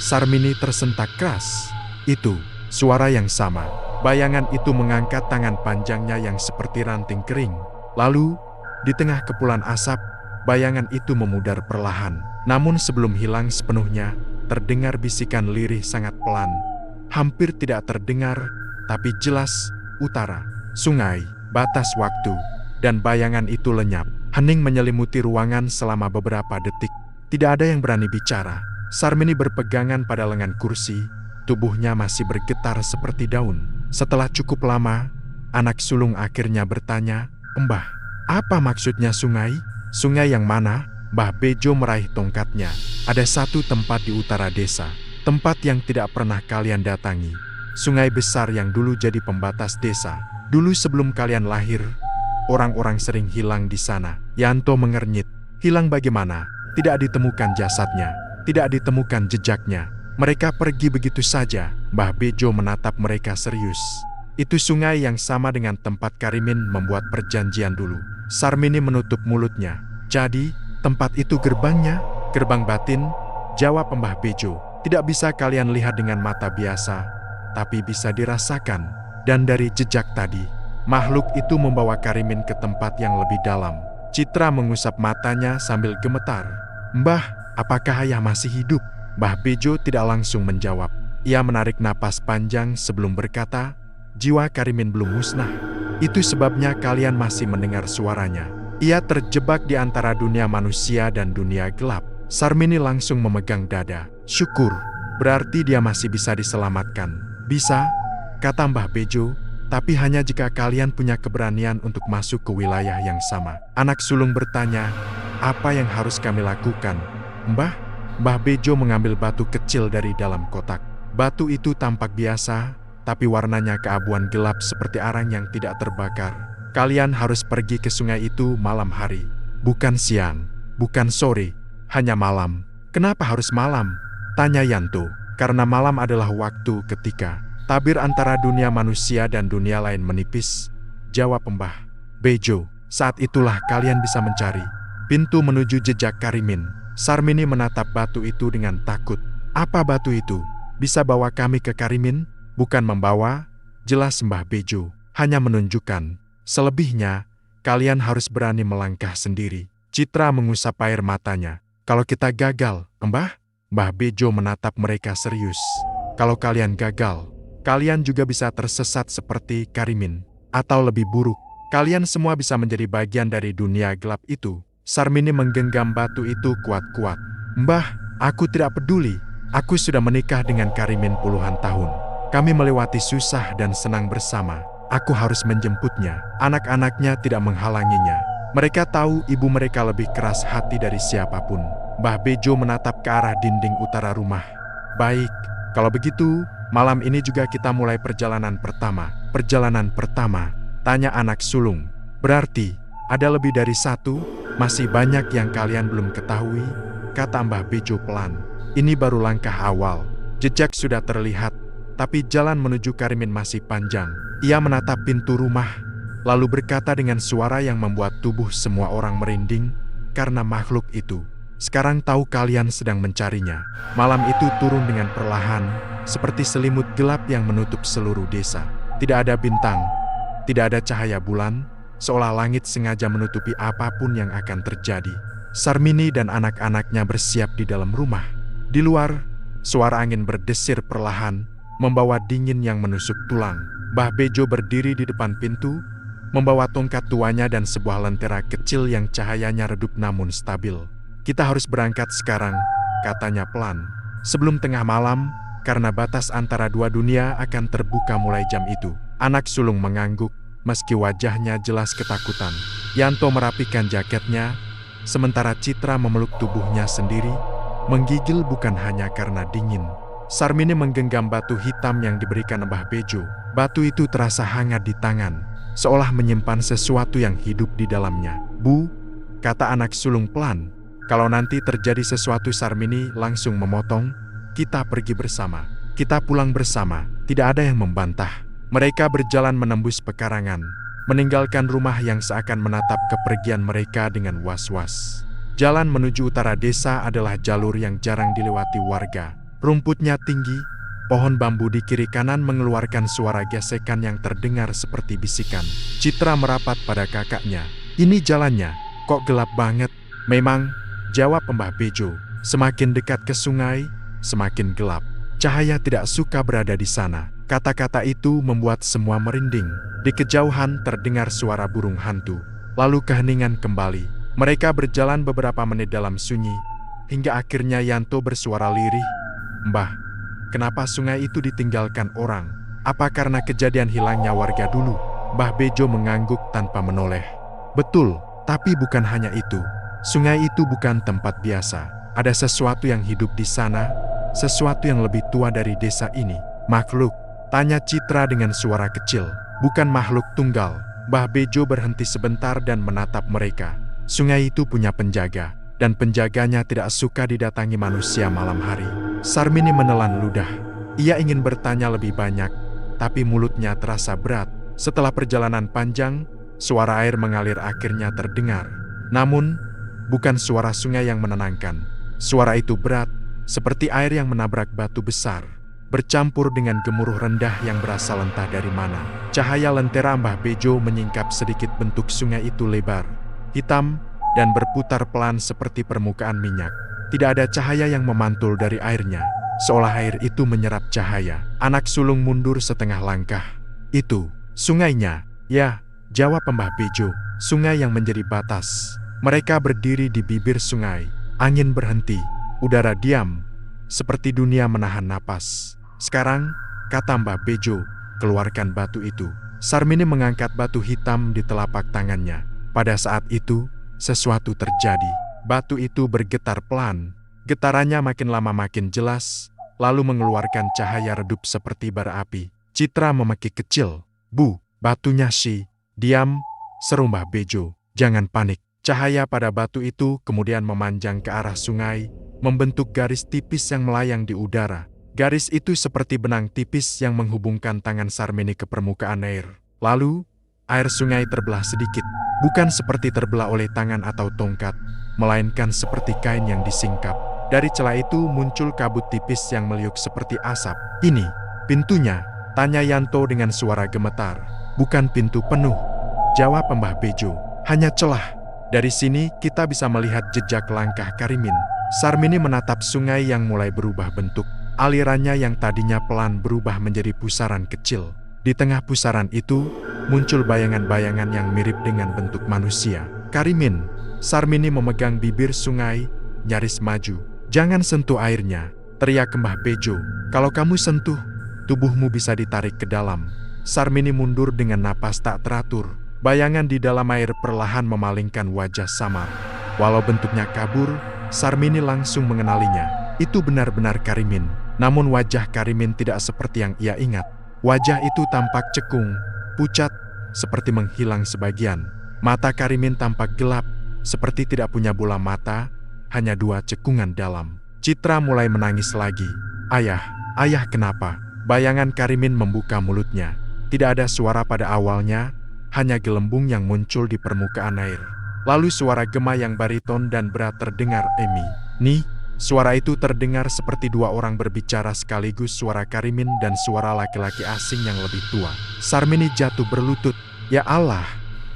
Sarmini tersentak keras. Itu, suara yang sama. Bayangan itu mengangkat tangan panjangnya yang seperti ranting kering. Lalu, di tengah kepulan asap, bayangan itu memudar perlahan. Namun sebelum hilang sepenuhnya, terdengar bisikan lirih sangat pelan. Hampir tidak terdengar, tapi jelas, "Utara, sungai, batas waktu." Dan bayangan itu lenyap. Hening menyelimuti ruangan selama beberapa detik. Tidak ada yang berani bicara. Sarmini berpegangan pada lengan kursi, tubuhnya masih bergetar seperti daun. Setelah cukup lama, anak sulung akhirnya bertanya, "Mbah, apa maksudnya sungai? Sungai yang mana?" Mbah Bejo meraih tongkatnya. "Ada satu tempat di utara desa, tempat yang tidak pernah kalian datangi. Sungai besar yang dulu jadi pembatas desa. Dulu sebelum kalian lahir, orang-orang sering hilang di sana." Yanto mengernyit. "Hilang bagaimana? Tidak ditemukan jasadnya, tidak ditemukan jejaknya. Mereka pergi begitu saja." Mbah Bejo menatap mereka serius. "Itu sungai yang sama dengan tempat Karimin membuat perjanjian dulu." Sarmini menutup mulutnya. "Jadi, tempat itu gerbangnya?" "Gerbang batin," jawab Mbah Bejo. "Tidak bisa kalian lihat dengan mata biasa, tapi bisa dirasakan. Dan dari jejak tadi, makhluk itu membawa Karimin ke tempat yang lebih dalam." Citra mengusap matanya sambil gemetar. "Mbah, apakah ayah masih hidup?" Mbah Bejo tidak langsung menjawab. Ia menarik napas panjang sebelum berkata, "Jiwa Karimin belum musnah. Itu sebabnya kalian masih mendengar suaranya. Ia terjebak di antara dunia manusia dan dunia gelap." Sarmini langsung memegang dada. "Syukur, berarti dia masih bisa diselamatkan." "Bisa," kata Mbah Bejo, "tapi hanya jika kalian punya keberanian untuk masuk ke wilayah yang sama." Anak sulung bertanya, "Apa yang harus kami lakukan, Mbah?" Mbah Bejo mengambil batu kecil dari dalam kotak. Batu itu tampak biasa, tapi warnanya keabuan gelap seperti arang yang tidak terbakar. "Kalian harus pergi ke sungai itu malam hari. Bukan siang, bukan sore, hanya malam." "Kenapa harus malam?" tanya Yanto. "Karena malam adalah waktu ketika tabir antara dunia manusia dan dunia lain menipis," jawab Mbah Bejo. "Saat itulah kalian bisa mencari pintu menuju jejak Karimin." Sarmini menatap batu itu dengan takut. Apa batu itu? Bisa bawa kami ke Karimin? Bukan membawa, jelas Mbah Bejo. Hanya menunjukkan. Selebihnya, kalian harus berani melangkah sendiri. Citra mengusap air matanya. Kalau kita gagal, Mbah? Mbah Bejo menatap mereka serius. Kalau kalian gagal, kalian juga bisa tersesat seperti Karimin. Atau lebih buruk, kalian semua bisa menjadi bagian dari dunia gelap itu. Sarmini menggenggam batu itu kuat-kuat. Mbah, aku tidak peduli. Aku sudah menikah dengan Karimin puluhan tahun. Kami melewati susah dan senang bersama. Aku harus menjemputnya. Anak-anaknya tidak menghalanginya. Mereka tahu ibu mereka lebih keras hati dari siapapun. Mbah Bejo menatap ke arah dinding utara rumah. Baik, kalau begitu, malam ini juga kita mulai perjalanan pertama. Perjalanan pertama? Tanya anak sulung. Berarti, ada lebih dari satu, masih banyak yang kalian belum ketahui, kata Mbah Bejo pelan. Ini baru langkah awal. Jejak sudah terlihat, tapi jalan menuju Karimin masih panjang. Ia menatap pintu rumah, lalu berkata dengan suara yang membuat tubuh semua orang merinding, karena makhluk itu. Sekarang tahu kalian sedang mencarinya. Malam itu turun dengan perlahan, seperti selimut gelap yang menutup seluruh desa. Tidak ada bintang, tidak ada cahaya bulan, seolah langit sengaja menutupi apapun yang akan terjadi. Sarmini dan anak-anaknya bersiap di dalam rumah. Di luar, suara angin berdesir perlahan, membawa dingin yang menusuk tulang. Mbah Bejo berdiri di depan pintu, membawa tongkat tuanya dan sebuah lentera kecil yang cahayanya redup namun stabil. Kita harus berangkat sekarang, katanya pelan. Sebelum tengah malam, karena batas antara dua dunia akan terbuka mulai jam itu. Anak sulung mengangguk, meski wajahnya jelas ketakutan. Yanto merapikan jaketnya, sementara Citra memeluk tubuhnya sendiri, menggigil bukan hanya karena dingin. Sarmini menggenggam batu hitam yang diberikan Mbah Bejo. Batu itu terasa hangat di tangan, seolah menyimpan sesuatu yang hidup di dalamnya. Bu, kata anak sulung pelan, kalau nanti terjadi sesuatu Sarmini langsung memotong, kita pergi bersama. Kita pulang bersama, tidak ada yang membantah. Mereka berjalan menembus pekarangan, meninggalkan rumah yang seakan menatap kepergian mereka dengan was-was. Jalan menuju utara desa adalah jalur yang jarang dilewati warga. Rumputnya tinggi, pohon bambu di kiri kanan mengeluarkan suara gesekan yang terdengar seperti bisikan. Citra merapat pada kakaknya. Ini jalannya, kok gelap banget? Memang, jawab Mbah Bejo. Semakin dekat ke sungai, semakin gelap. Cahaya tidak suka berada di sana. Kata-kata itu membuat semua merinding. Di kejauhan terdengar suara burung hantu. Lalu keheningan kembali. Mereka berjalan beberapa menit dalam sunyi, hingga akhirnya Yanto bersuara lirih. Mbah, kenapa sungai itu ditinggalkan orang? Apa karena kejadian hilangnya warga dulu? Mbah Bejo mengangguk tanpa menoleh. Betul, tapi bukan hanya itu. Sungai itu bukan tempat biasa. Ada sesuatu yang hidup di sana, sesuatu yang lebih tua dari desa ini. Makhluk? Tanya Citra dengan suara kecil. Bukan makhluk tunggal. Mbah Bejo berhenti sebentar dan menatap mereka. Sungai itu punya penjaga, dan penjaganya tidak suka didatangi manusia malam hari. Sarmini menelan ludah. Ia ingin bertanya lebih banyak, tapi mulutnya terasa berat. Setelah perjalanan panjang, suara air mengalir akhirnya terdengar. Namun, bukan suara sungai yang menenangkan. Suara itu berat, seperti air yang menabrak batu besar, bercampur dengan gemuruh rendah yang berasal entah dari mana. Cahaya lentera Mbah Bejo menyingkap sedikit bentuk sungai itu lebar, hitam, dan berputar pelan seperti permukaan minyak. Tidak ada cahaya yang memantul dari airnya, seolah air itu menyerap cahaya. Anak sulung mundur setengah langkah. Itu, sungainya. Ya, jawab Mbah Bejo, sungai yang menjadi batas. Mereka berdiri di bibir sungai. Angin berhenti, udara diam, seperti dunia menahan napas. Sekarang, kata Mbah Bejo, keluarkan batu itu. Sarmini mengangkat batu hitam di telapak tangannya. Pada saat itu, sesuatu terjadi. Batu itu bergetar pelan. Getarannya makin lama makin jelas, lalu mengeluarkan cahaya redup seperti bara api. Citra memekik kecil. Bu, batunya sih. Diam, seru Mbah Bejo. Jangan panik. Cahaya pada batu itu kemudian memanjang ke arah sungai, membentuk garis tipis yang melayang di udara. Garis itu seperti benang tipis yang menghubungkan tangan Sarmini ke permukaan air. Lalu, air sungai terbelah sedikit. Bukan seperti terbelah oleh tangan atau tongkat, melainkan seperti kain yang disingkap. Dari celah itu muncul kabut tipis yang meliuk seperti asap. "Ini pintunya?" tanya Yanto dengan suara gemetar. "Bukan pintu penuh," jawab Mbah Bejo. "Hanya celah. Dari sini kita bisa melihat jejak langkah Karimin." Sarmini menatap sungai yang mulai berubah bentuk. Alirannya yang tadinya pelan berubah menjadi pusaran kecil. Di tengah pusaran itu, muncul bayangan-bayangan yang mirip dengan bentuk manusia. "Karimin!" Sarmini memegang bibir sungai, nyaris maju. "Jangan sentuh airnya," teriak Mbah Bejo. "Kalau kamu sentuh, tubuhmu bisa ditarik ke dalam." Sarmini mundur dengan napas tak teratur. Bayangan di dalam air perlahan memalingkan wajah samar. Walau bentuknya kabur, Sarmini langsung mengenalinya. Itu benar-benar Karimin. Namun wajah Karimin tidak seperti yang ia ingat. Wajah itu tampak cekung, pucat, seperti menghilang sebagian. Mata Karimin tampak gelap, seperti tidak punya bola mata, hanya 2 cekungan dalam. Citra mulai menangis lagi. Ayah kenapa?" Bayangan Karimin membuka mulutnya. Tidak ada suara pada awalnya, hanya gelembung yang muncul di permukaan air. Lalu suara gema yang bariton dan berat terdengar. "Emi." "Nih." Suara itu terdengar seperti 2 orang berbicara sekaligus, suara Karimin dan suara laki-laki asing yang lebih tua. Sarmini jatuh berlutut. "Ya Allah,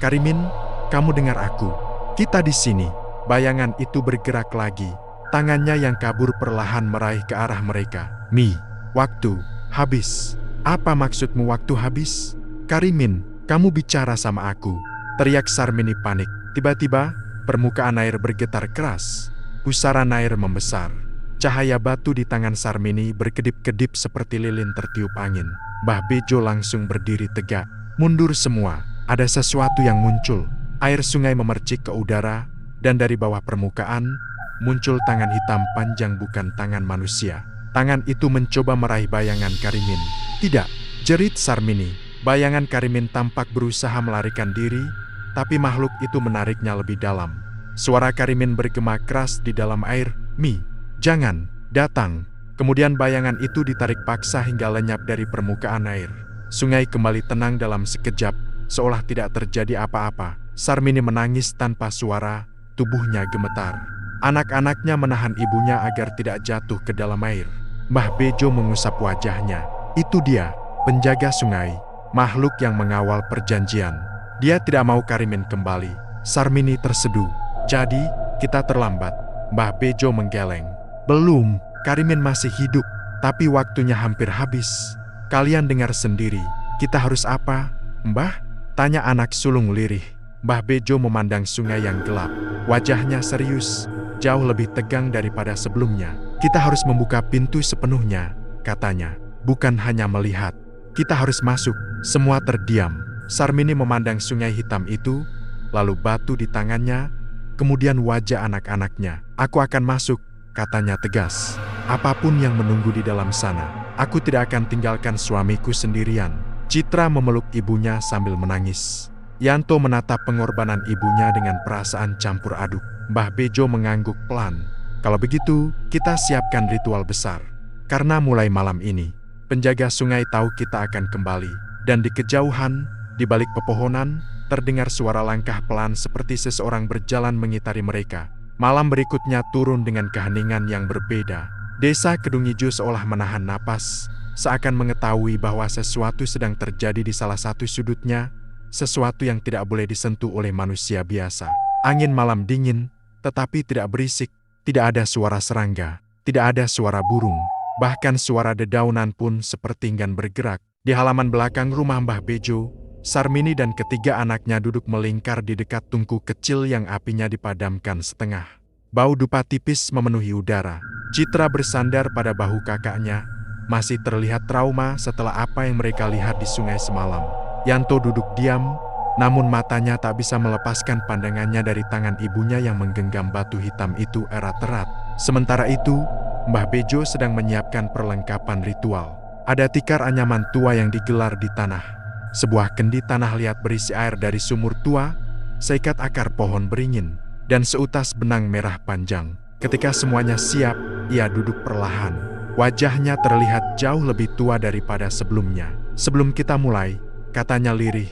Karimin, kamu dengar aku. Kita di sini." Bayangan itu bergerak lagi. Tangannya yang kabur perlahan meraih ke arah mereka. "Mi, waktu habis." "Apa maksudmu waktu habis?" "Karimin, kamu bicara sama aku," teriak Sarmini panik. Tiba-tiba, permukaan air bergetar keras. Pusaran air membesar. Cahaya batu di tangan Sarmini berkedip-kedip seperti lilin tertiup angin. Mbah Bejo langsung berdiri tegak. "Mundur semua, ada sesuatu yang muncul." Air sungai memercik ke udara, dan dari bawah permukaan, muncul tangan hitam panjang, bukan tangan manusia. Tangan itu mencoba meraih bayangan Karimin. "Tidak!" jerit Sarmini. Bayangan Karimin tampak berusaha melarikan diri, tapi makhluk itu menariknya lebih dalam. Suara Karimin bergema keras di dalam air. "Mi, jangan datang." Kemudian bayangan itu ditarik paksa hingga lenyap dari permukaan air. Sungai kembali tenang dalam sekejap, seolah tidak terjadi apa-apa. Sarmini menangis tanpa suara, tubuhnya gemetar. Anak-anaknya menahan ibunya agar tidak jatuh ke dalam air. Mbah Bejo mengusap wajahnya. "Itu dia, penjaga sungai, makhluk yang mengawal perjanjian. Dia tidak mau Karimin kembali." Sarmini terseduh. "Jadi, kita terlambat." Mbah Bejo menggeleng. "Belum, Karimin masih hidup, tapi waktunya hampir habis. Kalian dengar sendiri, kita harus apa, Mbah?" tanya anak sulung lirih. Mbah Bejo memandang sungai yang gelap. Wajahnya serius, jauh lebih tegang daripada sebelumnya. "Kita harus membuka pintu sepenuhnya," katanya. "Bukan hanya melihat. Kita harus masuk." Semua terdiam. Sarmini memandang sungai hitam itu, lalu batu di tangannya, kemudian wajah anak-anaknya. "Aku akan masuk," katanya tegas. "Apapun yang menunggu di dalam sana, aku tidak akan tinggalkan suamiku sendirian." Citra memeluk ibunya sambil menangis. Yanto menatap pengorbanan ibunya dengan perasaan campur aduk. Mbah Bejo mengangguk pelan. "Kalau begitu, kita siapkan ritual besar. Karena mulai malam ini, penjaga sungai tahu kita akan kembali." Dan di kejauhan, di balik pepohonan, terdengar suara langkah pelan seperti seseorang berjalan mengitari mereka. Malam berikutnya turun dengan keheningan yang berbeda. Desa Kedung Ijo seolah menahan napas, seakan mengetahui bahwa sesuatu sedang terjadi di salah satu sudutnya, sesuatu yang tidak boleh disentuh oleh manusia biasa. Angin malam dingin, tetapi tidak berisik, tidak ada suara serangga, tidak ada suara burung, bahkan suara dedaunan pun seperti enggan bergerak. Di halaman belakang rumah Mbah Bejo, Sarmini dan ketiga anaknya duduk melingkar di dekat tungku kecil yang apinya dipadamkan setengah. Bau dupa tipis memenuhi udara. Citra bersandar pada bahu kakaknya, masih terlihat trauma setelah apa yang mereka lihat di sungai semalam. Yanto duduk diam, namun matanya tak bisa melepaskan pandangannya dari tangan ibunya yang menggenggam batu hitam itu erat-erat. Sementara itu, Mbah Bejo sedang menyiapkan perlengkapan ritual. Ada tikar anyaman tua yang digelar di tanah. Sebuah kendi tanah liat berisi air dari sumur tua, seikat akar pohon beringin, dan seutas benang merah panjang. Ketika semuanya siap, ia duduk perlahan. Wajahnya terlihat jauh lebih tua daripada sebelumnya. "Sebelum kita mulai," katanya lirih,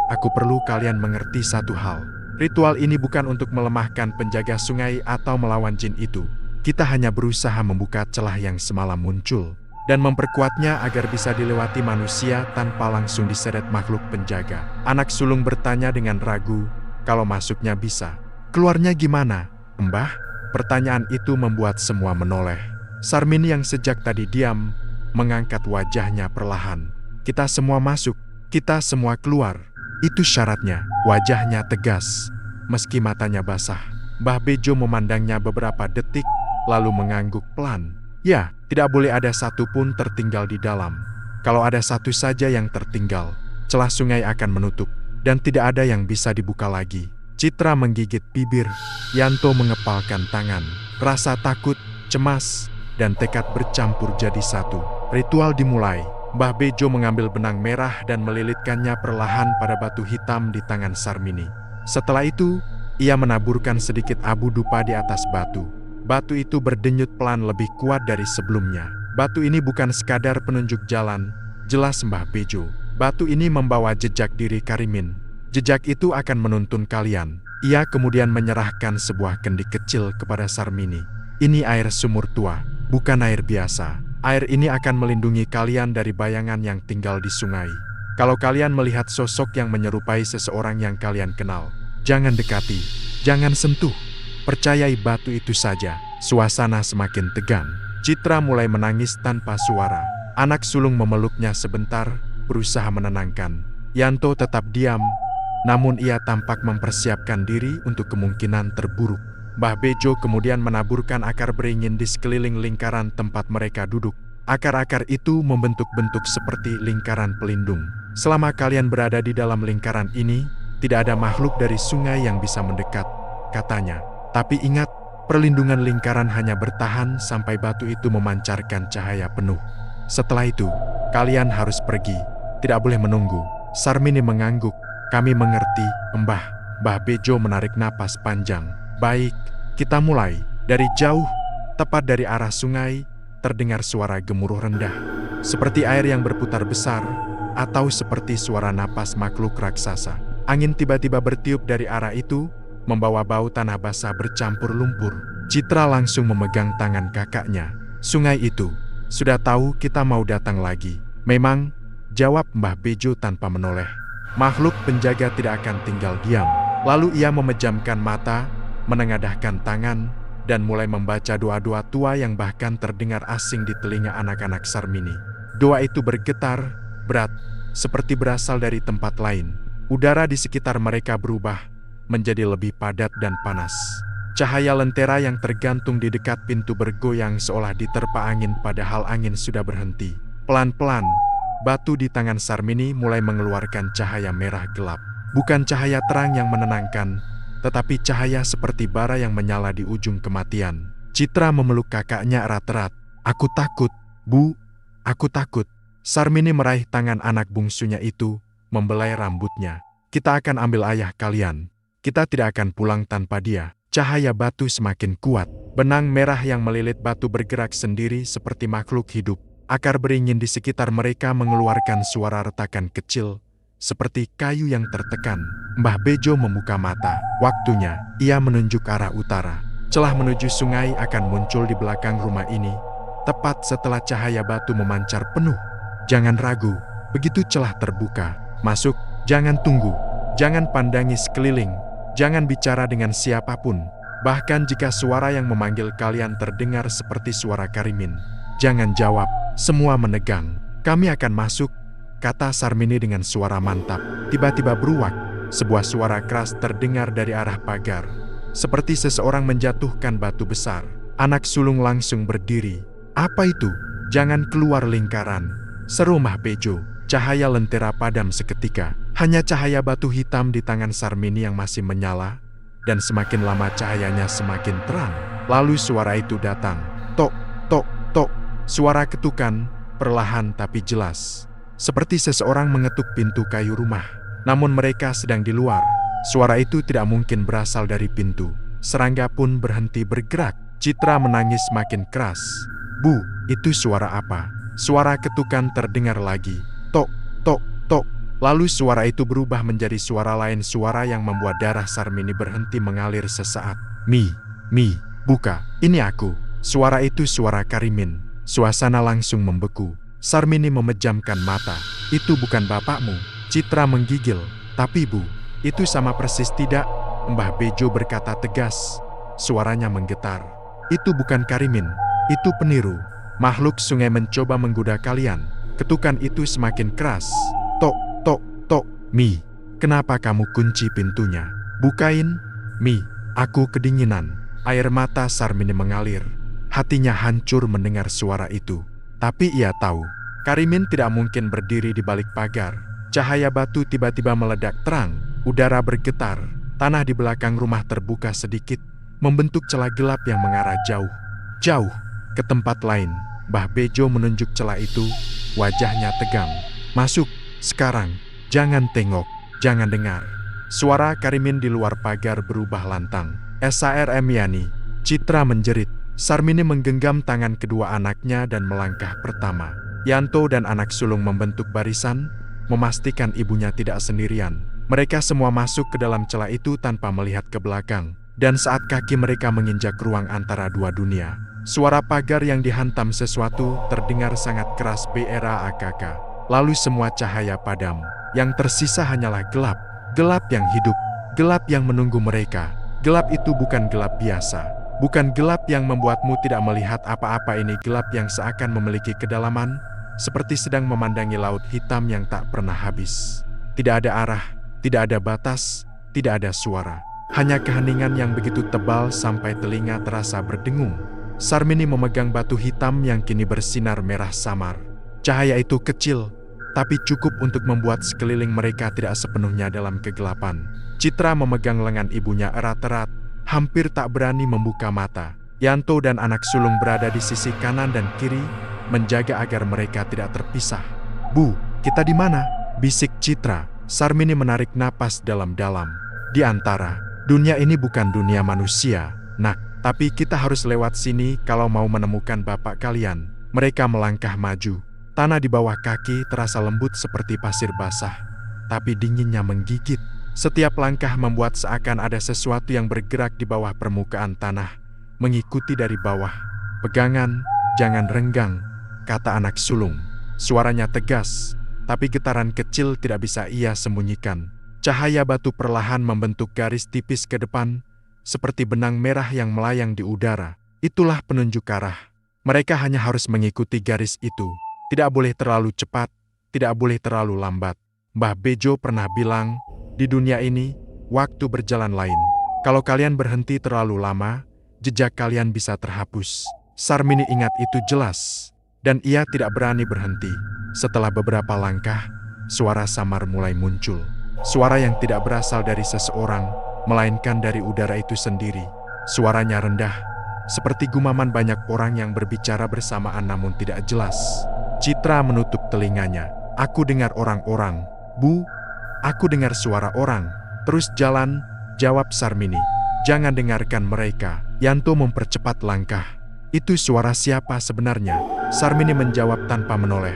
"aku perlu kalian mengerti satu hal. Ritual ini bukan untuk melemahkan penjaga sungai atau melawan jin itu. Kita hanya berusaha membuka celah yang semalam muncul dan memperkuatnya agar bisa dilewati manusia tanpa langsung diseret makhluk penjaga. Anak sulung bertanya dengan ragu, kalau masuknya bisa. Keluarnya gimana, Mbah? Pertanyaan itu membuat semua menoleh. Sarmini yang sejak tadi diam, mengangkat wajahnya perlahan. Kita semua masuk, kita semua keluar. Itu syaratnya. Wajahnya tegas, meski matanya basah. Mbah Bejo memandangnya beberapa detik, lalu mengangguk pelan. Ya, tidak boleh ada satu pun tertinggal di dalam. Kalau ada satu saja yang tertinggal, celah sungai akan menutup, dan tidak ada yang bisa dibuka lagi. Citra menggigit bibir, Yanto mengepalkan tangan. Rasa takut, cemas, dan tekad bercampur jadi satu. Ritual dimulai. Mbah Bejo mengambil benang merah dan melilitkannya perlahan pada batu hitam di tangan Sarmini. Setelah itu, ia menaburkan sedikit abu dupa di atas batu. Batu itu berdenyut pelan lebih kuat dari sebelumnya. Batu ini bukan sekadar penunjuk jalan, jelas Mbah Bejo. Batu ini membawa jejak diri Karimin. Jejak itu akan menuntun kalian. Ia kemudian menyerahkan sebuah kendi kecil kepada Sarmini. Ini air sumur tua, bukan air biasa. Air ini akan melindungi kalian dari bayangan yang tinggal di sungai. Kalau kalian melihat sosok yang menyerupai seseorang yang kalian kenal, jangan dekati, jangan sentuh. Percayai batu itu saja. Suasana semakin tegang. Citra mulai menangis tanpa suara. Anak sulung memeluknya sebentar, berusaha menenangkan. Yanto tetap diam, namun ia tampak mempersiapkan diri untuk kemungkinan terburuk. Mbah Bejo kemudian menaburkan akar beringin di sekeliling lingkaran tempat mereka duduk. Akar-akar itu membentuk bentuk seperti lingkaran pelindung. Selama kalian berada di dalam lingkaran ini, tidak ada makhluk dari sungai yang bisa mendekat, katanya. Tapi ingat, perlindungan lingkaran hanya bertahan sampai batu itu memancarkan cahaya penuh. Setelah itu, kalian harus pergi, tidak boleh menunggu. Sarmini mengangguk. Kami mengerti, Mbah. Mbah Bejo menarik napas panjang. Baik, kita mulai. Dari jauh, tepat dari arah sungai, terdengar suara gemuruh rendah. Seperti air yang berputar besar, atau seperti suara napas makhluk raksasa. Angin tiba-tiba bertiup dari arah itu, membawa bau tanah basah bercampur lumpur. Citra langsung memegang tangan kakaknya. Sungai itu, sudah tahu kita mau datang lagi. Memang, jawab Mbah Bejo tanpa menoleh. Makhluk penjaga tidak akan tinggal diam. Lalu ia memejamkan mata, menengadahkan tangan, dan mulai membaca doa-doa tua yang bahkan terdengar asing di telinga anak-anak Sarmini. Doa itu bergetar, berat, seperti berasal dari tempat lain. Udara di sekitar mereka berubah, menjadi lebih padat dan panas. Cahaya lentera yang tergantung di dekat pintu bergoyang seolah diterpa angin padahal angin sudah berhenti. Pelan-pelan, batu di tangan Sarmini mulai mengeluarkan cahaya merah gelap. Bukan cahaya terang yang menenangkan, tetapi cahaya seperti bara yang menyala di ujung kematian. Citra memeluk kakaknya erat-erat. Aku takut, Bu. Aku takut. Sarmini meraih tangan anak bungsunya itu, membelai rambutnya. Kita akan ambil ayah kalian. Kita tidak akan pulang tanpa dia. Cahaya batu semakin kuat. Benang merah yang melilit batu bergerak sendiri seperti makhluk hidup. Akar beringin di sekitar mereka mengeluarkan suara retakan kecil, seperti kayu yang tertekan. Mbah Bejo membuka mata. Waktunya, ia menunjuk arah utara. Celah menuju sungai akan muncul di belakang rumah ini, tepat setelah cahaya batu memancar penuh. Jangan ragu, begitu celah terbuka, masuk, jangan tunggu, jangan pandangi sekeliling, jangan bicara dengan siapapun. Bahkan jika suara yang memanggil kalian terdengar seperti suara Karimin, jangan jawab. Semua menegang. Kami akan masuk, kata Sarmini dengan suara mantap. Tiba-tiba beruak, sebuah suara keras terdengar dari arah pagar. Seperti seseorang menjatuhkan batu besar. Anak sulung langsung berdiri. Apa itu? Jangan keluar lingkaran, seru Mbah Bejo. Cahaya lentera padam seketika. Hanya cahaya batu hitam di tangan Sarmini yang masih menyala, dan semakin lama cahayanya semakin terang. Lalu suara itu datang. Tok, tok, tok. Suara ketukan, perlahan tapi jelas. Seperti seseorang mengetuk pintu kayu rumah. Namun mereka sedang di luar. Suara itu tidak mungkin berasal dari pintu. Serangga pun berhenti bergerak. Citra menangis makin keras. Bu, itu suara apa? Suara ketukan terdengar lagi. Tok, tok, tok. Lalu suara itu berubah menjadi suara lain, suara yang membuat darah Sarmini berhenti mengalir sesaat. Mi, buka, ini aku. Suara itu suara Karimin. Suasana langsung membeku. Sarmini memejamkan mata. Itu bukan bapakmu. Citra menggigil. Tapi Bu, itu sama persis tidak? Mbah Bejo berkata tegas. Suaranya menggetar. Itu bukan Karimin. Itu peniru. Makhluk sungai mencoba menggoda kalian. Ketukan itu semakin keras. Tok. Mi, kenapa kamu kunci pintunya? Bukain. Mi, aku kedinginan. Air mata Sarmini mengalir. Hatinya hancur mendengar suara itu. Tapi ia tahu, Karimin tidak mungkin berdiri di balik pagar. Cahaya batu tiba-tiba meledak terang. Udara bergetar. Tanah di belakang rumah terbuka sedikit, membentuk celah gelap yang mengarah jauh ke tempat lain. Mbah Bejo menunjuk celah itu. Wajahnya tegang. Masuk, sekarang. Jangan tengok, jangan dengar. Suara Karimin di luar pagar berubah lantang. SARM Yani. Citra menjerit. Sarmini menggenggam tangan kedua anaknya dan melangkah pertama. Yanto dan anak sulung membentuk barisan, memastikan ibunya tidak sendirian. Mereka semua masuk ke dalam celah itu tanpa melihat ke belakang. Dan saat kaki mereka menginjak ruang antara dua dunia, suara pagar yang dihantam sesuatu terdengar sangat keras. BRAKK. Lalu semua cahaya padam. Yang tersisa hanyalah gelap. Gelap yang hidup. Gelap yang menunggu mereka. Gelap itu bukan gelap biasa. Bukan gelap yang membuatmu tidak melihat apa-apa. Ini gelap yang seakan memiliki kedalaman, seperti sedang memandangi laut hitam yang tak pernah habis. Tidak ada arah, tidak ada batas, tidak ada suara. Hanya keheningan yang begitu tebal sampai telinga terasa berdengung. Sarmini memegang batu hitam yang kini bersinar merah samar. Cahaya itu kecil, tapi cukup untuk membuat sekeliling mereka tidak sepenuhnya dalam kegelapan. Citra memegang lengan ibunya erat-erat, hampir tak berani membuka mata. Yanto dan anak sulung berada di sisi kanan dan kiri, menjaga agar mereka tidak terpisah. Bu, kita di mana? Bisik Citra. Sarmini menarik napas dalam-dalam. Di antara, dunia ini bukan dunia manusia, nak. Tapi kita harus lewat sini kalau mau menemukan bapak kalian. Mereka melangkah maju. Tanah di bawah kaki terasa lembut seperti pasir basah, tapi dinginnya menggigit. Setiap langkah membuat seakan ada sesuatu yang bergerak di bawah permukaan tanah, mengikuti dari bawah. Pegangan, jangan renggang, kata anak sulung. Suaranya tegas, tapi getaran kecil tidak bisa ia sembunyikan. Cahaya batu perlahan membentuk garis tipis ke depan, seperti benang merah yang melayang di udara. Itulah penunjuk arah. Mereka hanya harus mengikuti garis itu. Tidak boleh terlalu cepat, tidak boleh terlalu lambat. Mbah Bejo pernah bilang, di dunia ini, waktu berjalan lain. Kalau kalian berhenti terlalu lama, jejak kalian bisa terhapus. Sarmini ingat itu jelas, dan ia tidak berani berhenti. Setelah beberapa langkah, suara samar mulai muncul. Suara yang tidak berasal dari seseorang, melainkan dari udara itu sendiri. Suaranya rendah, seperti gumaman banyak orang yang berbicara bersamaan namun tidak jelas. Citra menutup telinganya. Aku dengar orang-orang. Bu, aku dengar suara orang. Terus jalan, jawab Sarmini. Jangan dengarkan mereka. Yanto mempercepat langkah. Itu suara siapa sebenarnya? Sarmini menjawab tanpa menoleh.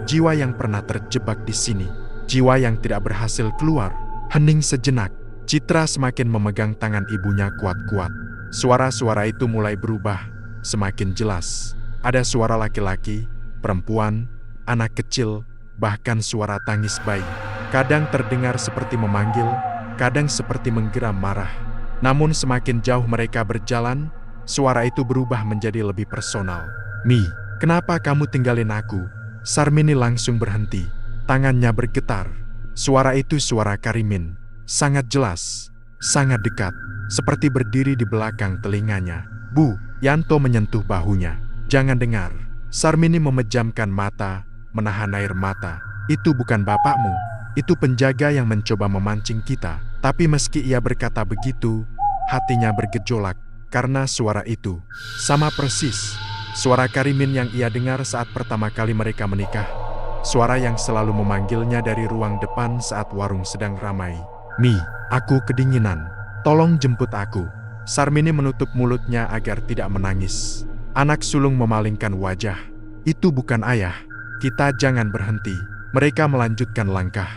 Jiwa yang pernah terjebak di sini. Jiwa yang tidak berhasil keluar. Hening sejenak. Citra semakin memegang tangan ibunya kuat-kuat. Suara-suara itu mulai berubah. Semakin jelas. Ada suara laki-laki, perempuan, anak kecil, bahkan suara tangis bayi. Kadang terdengar seperti memanggil, kadang seperti menggeram marah. Namun semakin jauh mereka berjalan, suara itu berubah menjadi lebih personal. Mi, kenapa kamu tinggalin aku? Sarmini langsung berhenti. Tangannya bergetar. Suara itu suara Karimin. Sangat jelas, sangat dekat, seperti berdiri di belakang telinganya. Bu, Yanto menyentuh bahunya. Jangan dengar. Sarmini memejamkan mata, menahan air mata. Itu bukan bapakmu. Itu penjaga yang mencoba memancing kita. Tapi meski ia berkata begitu, hatinya bergejolak. Karena suara itu sama persis suara Karimin yang ia dengar saat pertama kali mereka menikah. Suara yang selalu memanggilnya dari ruang depan saat warung sedang ramai. Mi, aku kedinginan. Tolong jemput aku. Sarmini menutup mulutnya agar tidak menangis. Anak sulung memalingkan wajah. Itu bukan ayah. Kita jangan berhenti. Mereka melanjutkan langkah.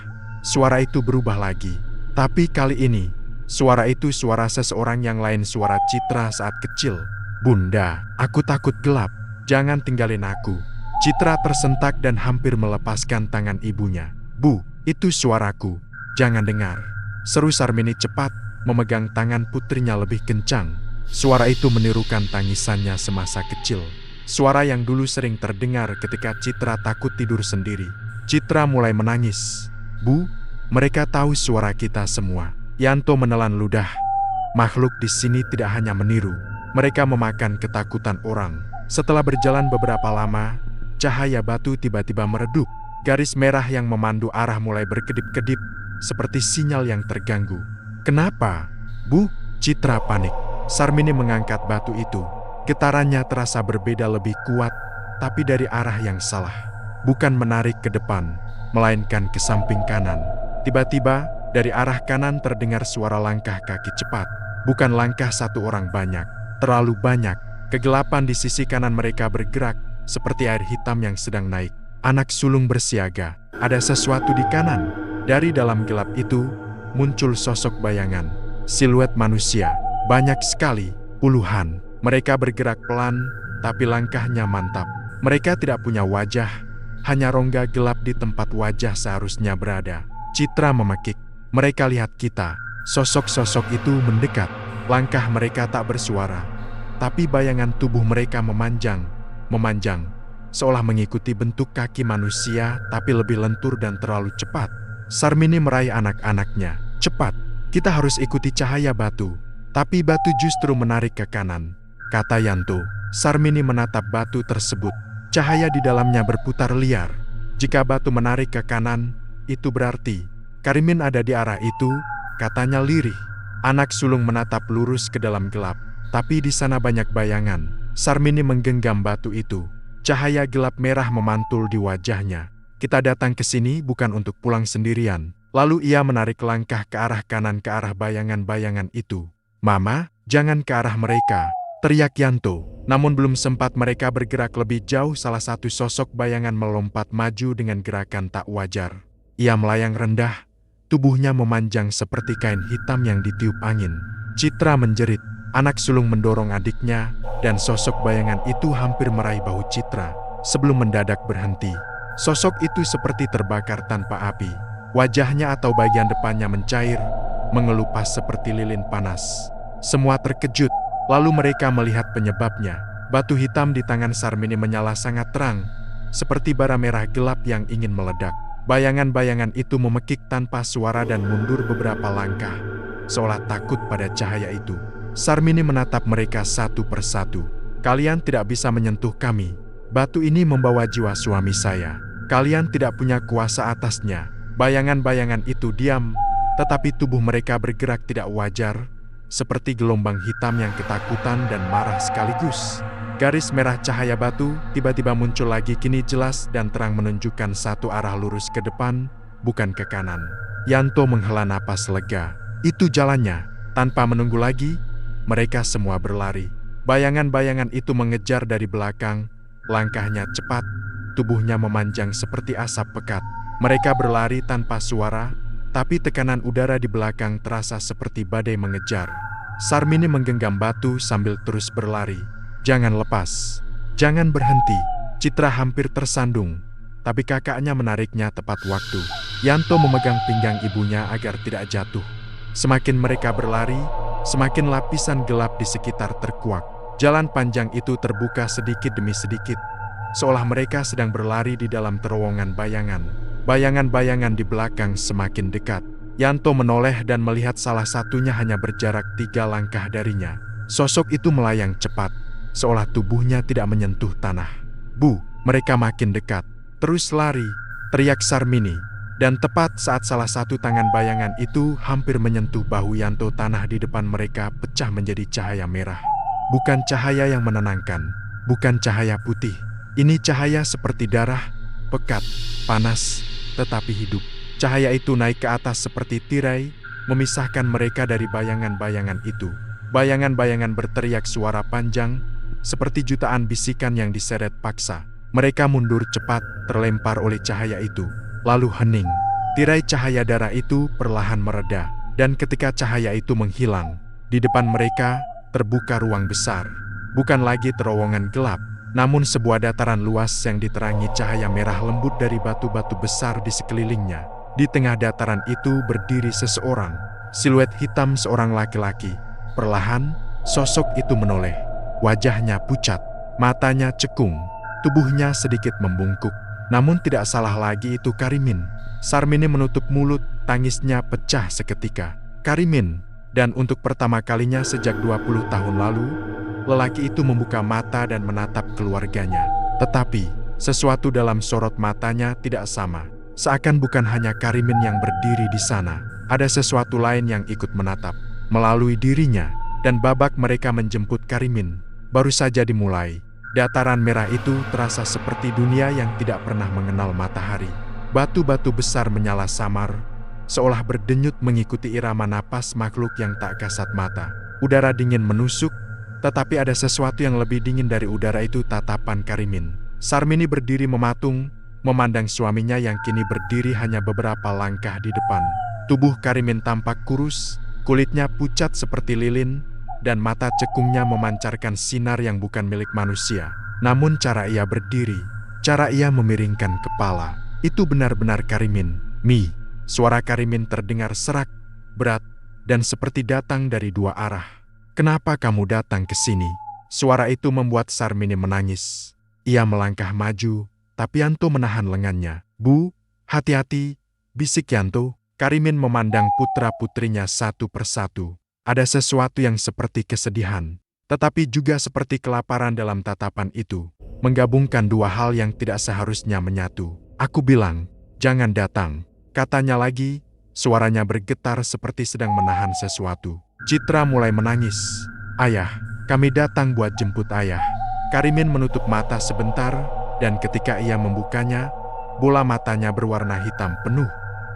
suara itu berubah lagi. Tapi kali ini, suara itu suara seseorang yang lain, suara Citra saat kecil. "Bunda, aku takut gelap. Jangan tinggalin aku." Citra tersentak dan hampir melepaskan tangan ibunya. "Bu, itu suaraku. Jangan dengar," seru Sarmini cepat, memegang tangan putrinya lebih kencang. Suara itu menirukan tangisannya semasa kecil. Suara yang dulu sering terdengar ketika Citra takut tidur sendiri. Citra mulai menangis. "Bu, mereka tahu suara kita semua." Yanto menelan ludah. Makhluk di sini tidak hanya meniru, mereka memakan ketakutan orang. Setelah berjalan beberapa lama, cahaya batu tiba-tiba meredup. Garis merah yang memandu arah mulai berkedip-kedip, seperti sinyal yang terganggu. "Kenapa, Bu?" Citra panik. Sarmini mengangkat batu itu. Getarannya terasa berbeda, lebih kuat, tapi dari arah yang salah. Bukan menarik ke depan, melainkan ke samping kanan. Tiba-tiba, dari arah kanan terdengar suara langkah kaki cepat. Bukan langkah satu orang, banyak, terlalu banyak. Kegelapan di sisi kanan mereka bergerak, seperti air hitam yang sedang naik. Anak sulung bersiaga, ada sesuatu di kanan. Dari dalam gelap itu, muncul sosok bayangan. Siluet manusia, banyak sekali, puluhan. Mereka bergerak pelan, tapi langkahnya mantap. Mereka tidak punya wajah, hanya rongga gelap di tempat wajah seharusnya berada. Citra memekik. "Mereka lihat kita." Sosok-sosok itu mendekat. Langkah mereka tak bersuara, tapi bayangan tubuh mereka memanjang, seolah mengikuti bentuk kaki manusia, tapi lebih lentur dan terlalu cepat. Sarmini meraih anak-anaknya. "Cepat, kita harus ikuti cahaya batu." Tapi batu justru menarik ke kanan, kata Yanto. Sarmini menatap batu tersebut. Cahaya di dalamnya berputar liar. Jika batu menarik ke kanan, itu berarti Karimin ada di arah itu, katanya lirih. Anak sulung menatap lurus ke dalam gelap, tapi di sana banyak bayangan. Sarmini menggenggam batu itu. Cahaya gelap merah memantul di wajahnya. "Kita datang ke sini bukan untuk pulang sendirian." Lalu ia menarik langkah ke arah kanan, ke arah bayangan-bayangan itu. "Mama, jangan ke arah mereka," teriak Yanto. Namun belum sempat mereka bergerak lebih jauh, salah satu sosok bayangan melompat maju dengan gerakan tak wajar. Ia melayang rendah, tubuhnya memanjang seperti kain hitam yang ditiup angin. Citra menjerit. Anak sulung mendorong adiknya, dan sosok bayangan itu hampir meraih bahu Citra, sebelum mendadak berhenti. Sosok itu seperti terbakar tanpa api. Wajahnya atau bagian depannya mencair, mengelupas seperti lilin panas. Semua terkejut. Lalu mereka melihat penyebabnya. Batu hitam di tangan Sarmini menyala sangat terang, seperti bara merah gelap yang ingin meledak. Bayangan-bayangan itu memekik tanpa suara dan mundur beberapa langkah, seolah takut pada cahaya itu. Sarmini menatap mereka satu persatu. "Kalian tidak bisa menyentuh kami. Batu ini membawa jiwa suami saya. Kalian tidak punya kuasa atasnya." Bayangan-bayangan itu diam, tetapi tubuh mereka bergerak tidak wajar, seperti gelombang hitam yang ketakutan dan marah sekaligus. Garis merah cahaya batu tiba-tiba muncul lagi, kini jelas dan terang menunjukkan satu arah lurus ke depan, bukan ke kanan. Yanto menghela napas lega. Itu jalannya. Tanpa menunggu lagi, mereka semua berlari. Bayangan-bayangan itu mengejar dari belakang, langkahnya cepat, tubuhnya memanjang seperti asap pekat. Mereka berlari tanpa suara, tapi tekanan udara di belakang terasa seperti badai mengejar. Sarmini menggenggam batu sambil terus berlari. "Jangan lepas, jangan berhenti." Citra hampir tersandung, tapi kakaknya menariknya tepat waktu. Yanto memegang pinggang ibunya agar tidak jatuh. Semakin mereka berlari, semakin lapisan gelap di sekitar terkuak. Jalan panjang itu terbuka sedikit demi sedikit, seolah mereka sedang berlari di dalam terowongan bayangan. Bayangan-bayangan di belakang semakin dekat. Yanto menoleh dan melihat salah satunya hanya berjarak 3 langkah darinya. Sosok itu melayang cepat, seolah tubuhnya tidak menyentuh tanah. "Bu, mereka makin dekat. Terus lari," teriak Sarmini. Dan tepat saat salah satu tangan bayangan itu hampir menyentuh bahu Yanto, tanah di depan mereka pecah menjadi cahaya merah. Bukan cahaya yang menenangkan, bukan cahaya putih. Ini cahaya seperti darah, pekat, panas, tetapi hidup. Cahaya itu naik ke atas seperti tirai, memisahkan mereka dari bayangan-bayangan itu. Bayangan-bayangan berteriak suara panjang, seperti jutaan bisikan yang diseret paksa. Mereka mundur cepat, terlempar oleh cahaya itu. Lalu hening. Tirai cahaya darah itu perlahan mereda, dan ketika cahaya itu menghilang, di depan mereka terbuka ruang besar. Bukan lagi terowongan gelap, namun sebuah dataran luas yang diterangi cahaya merah lembut dari batu-batu besar di sekelilingnya. Di tengah dataran itu berdiri seseorang, siluet hitam seorang laki-laki. Perlahan, sosok itu menoleh. Wajahnya pucat, matanya cekung, tubuhnya sedikit membungkuk. Namun tidak salah lagi, itu Karimin. Sarmini menutup mulut, tangisnya pecah seketika. Karimin, dan untuk pertama kalinya sejak 20 tahun lalu, lelaki itu membuka mata dan menatap keluarganya. Tetapi, sesuatu dalam sorot matanya tidak sama. Seakan bukan hanya Karimin yang berdiri di sana. Ada sesuatu lain yang ikut menatap melalui dirinya, dan babak mereka menjemput Karimin baru saja dimulai. Dataran merah itu terasa seperti dunia yang tidak pernah mengenal matahari. Batu-batu besar menyala samar, seolah berdenyut mengikuti irama napas makhluk yang tak kasat mata. Udara dingin menusuk, tetapi ada sesuatu yang lebih dingin dari udara itu, tatapan Karimin. Sarmini berdiri mematung, memandang suaminya yang kini berdiri hanya beberapa langkah di depan. Tubuh Karimin tampak kurus, kulitnya pucat seperti lilin, dan mata cekungnya memancarkan sinar yang bukan milik manusia. Namun cara ia berdiri, cara ia memiringkan kepala, itu benar-benar Karimin. "Mi." Suara Karimin terdengar serak, berat, dan seperti datang dari dua arah. "Kenapa kamu datang ke sini?" Suara itu membuat Sarmini menangis. Ia melangkah maju, tapi Yanto menahan lengannya. "Bu, hati-hati," bisik Yanto. Karimin memandang putra-putrinya satu persatu. Ada sesuatu yang seperti kesedihan, tetapi juga seperti kelaparan dalam tatapan itu, menggabungkan dua hal yang tidak seharusnya menyatu. "Aku bilang, jangan datang," katanya lagi, suaranya bergetar seperti sedang menahan sesuatu. Citra mulai menangis. "Ayah, kami datang buat jemput ayah." Karimin menutup mata sebentar, dan ketika ia membukanya, bola matanya berwarna hitam penuh,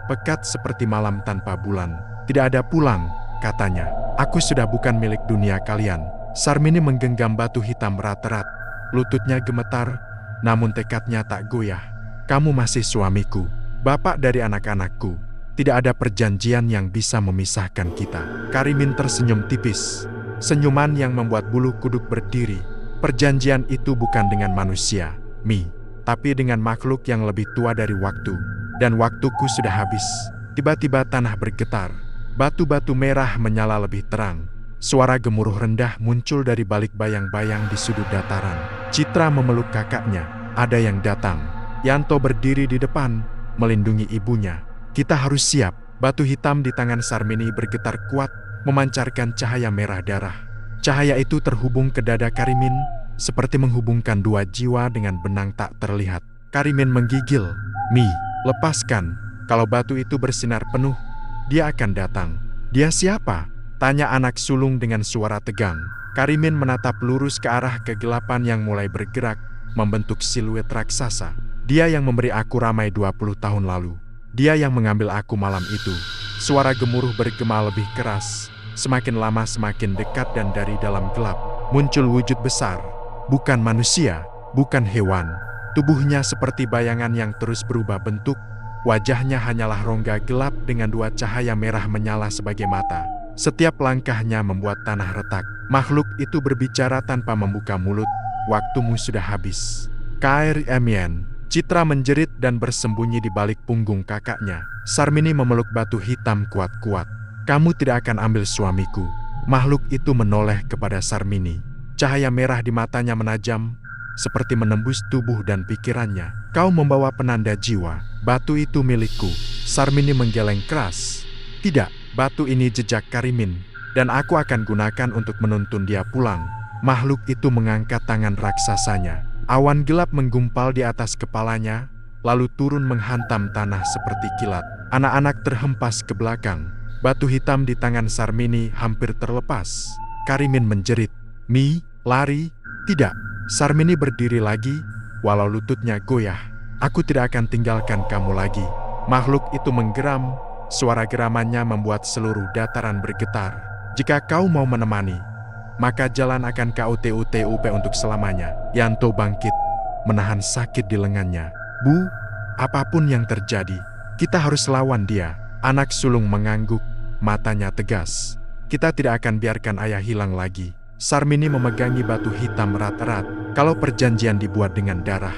pekat seperti malam tanpa bulan. "Tidak ada pulang," katanya. "Aku sudah bukan milik dunia kalian." Sarmini menggenggam batu hitam erat-erat. Lututnya gemetar, namun tekadnya tak goyah. "Kamu masih suamiku, bapak dari anak-anakku. Tidak ada perjanjian yang bisa memisahkan kita." Karimin tersenyum tipis, senyuman yang membuat bulu kuduk berdiri. "Perjanjian itu bukan dengan manusia, Mi, tapi dengan makhluk yang lebih tua dari waktu. Dan waktuku sudah habis." Tiba-tiba tanah bergetar. Batu-batu merah menyala lebih terang. Suara gemuruh rendah muncul dari balik bayang-bayang di sudut dataran. Citra memeluk kakaknya. "Ada yang datang." Yanto berdiri di depan, melindungi ibunya. "Kita harus siap." Batu hitam di tangan Sarmini bergetar kuat, memancarkan cahaya merah darah. Cahaya itu terhubung ke dada Karimin, seperti menghubungkan dua jiwa dengan benang tak terlihat. Karimin menggigil. "Mi, lepaskan. Kalau batu itu bersinar penuh, dia akan datang." "Dia siapa?" tanya anak sulung dengan suara tegang. Karimin menatap lurus ke arah kegelapan yang mulai bergerak, membentuk siluet raksasa. "Dia yang memberi aku ramai 20 tahun lalu. Dia yang mengambil aku malam itu." Suara gemuruh bergema lebih keras, semakin lama semakin dekat, dan dari dalam gelap muncul wujud besar. Bukan manusia, bukan hewan. Tubuhnya seperti bayangan yang terus berubah bentuk. Wajahnya hanyalah rongga gelap dengan dua cahaya merah menyala sebagai mata. Setiap langkahnya membuat tanah retak. Makhluk itu berbicara tanpa membuka mulut. "Waktumu sudah habis." "KRMN." Citra menjerit dan bersembunyi di balik punggung kakaknya. Sarmini memeluk batu hitam kuat-kuat. "Kamu tidak akan ambil suamiku." Makhluk itu menoleh kepada Sarmini. Cahaya merah di matanya menajam, seperti menembus tubuh dan pikirannya. "Kau membawa penanda jiwa. Batu itu milikku." Sarmini menggeleng keras. "Tidak, batu ini jejak Karimin, dan aku akan gunakan untuk menuntun dia pulang." Makhluk itu mengangkat tangan raksasanya. Awan gelap menggumpal di atas kepalanya, lalu turun menghantam tanah seperti kilat. Anak-anak terhempas ke belakang. Batu hitam di tangan Sarmini hampir terlepas. Karimin menjerit. "Mi, lari." "Tidak." Sarmini berdiri lagi, walau lututnya goyah. "Aku tidak akan tinggalkan kamu lagi." Makhluk itu menggeram, suara geramannya membuat seluruh dataran bergetar. "Jika kau mau menemani, maka jalan akan KUTUTUP untuk selamanya." Yanto bangkit, menahan sakit di lengannya. "Bu, apapun yang terjadi, Kita harus lawan dia. Anak sulung mengangguk, matanya tegas. Kita tidak akan biarkan ayah hilang lagi. Sarmini memegangi batu hitam erat-erat. Kalau perjanjian dibuat dengan darah,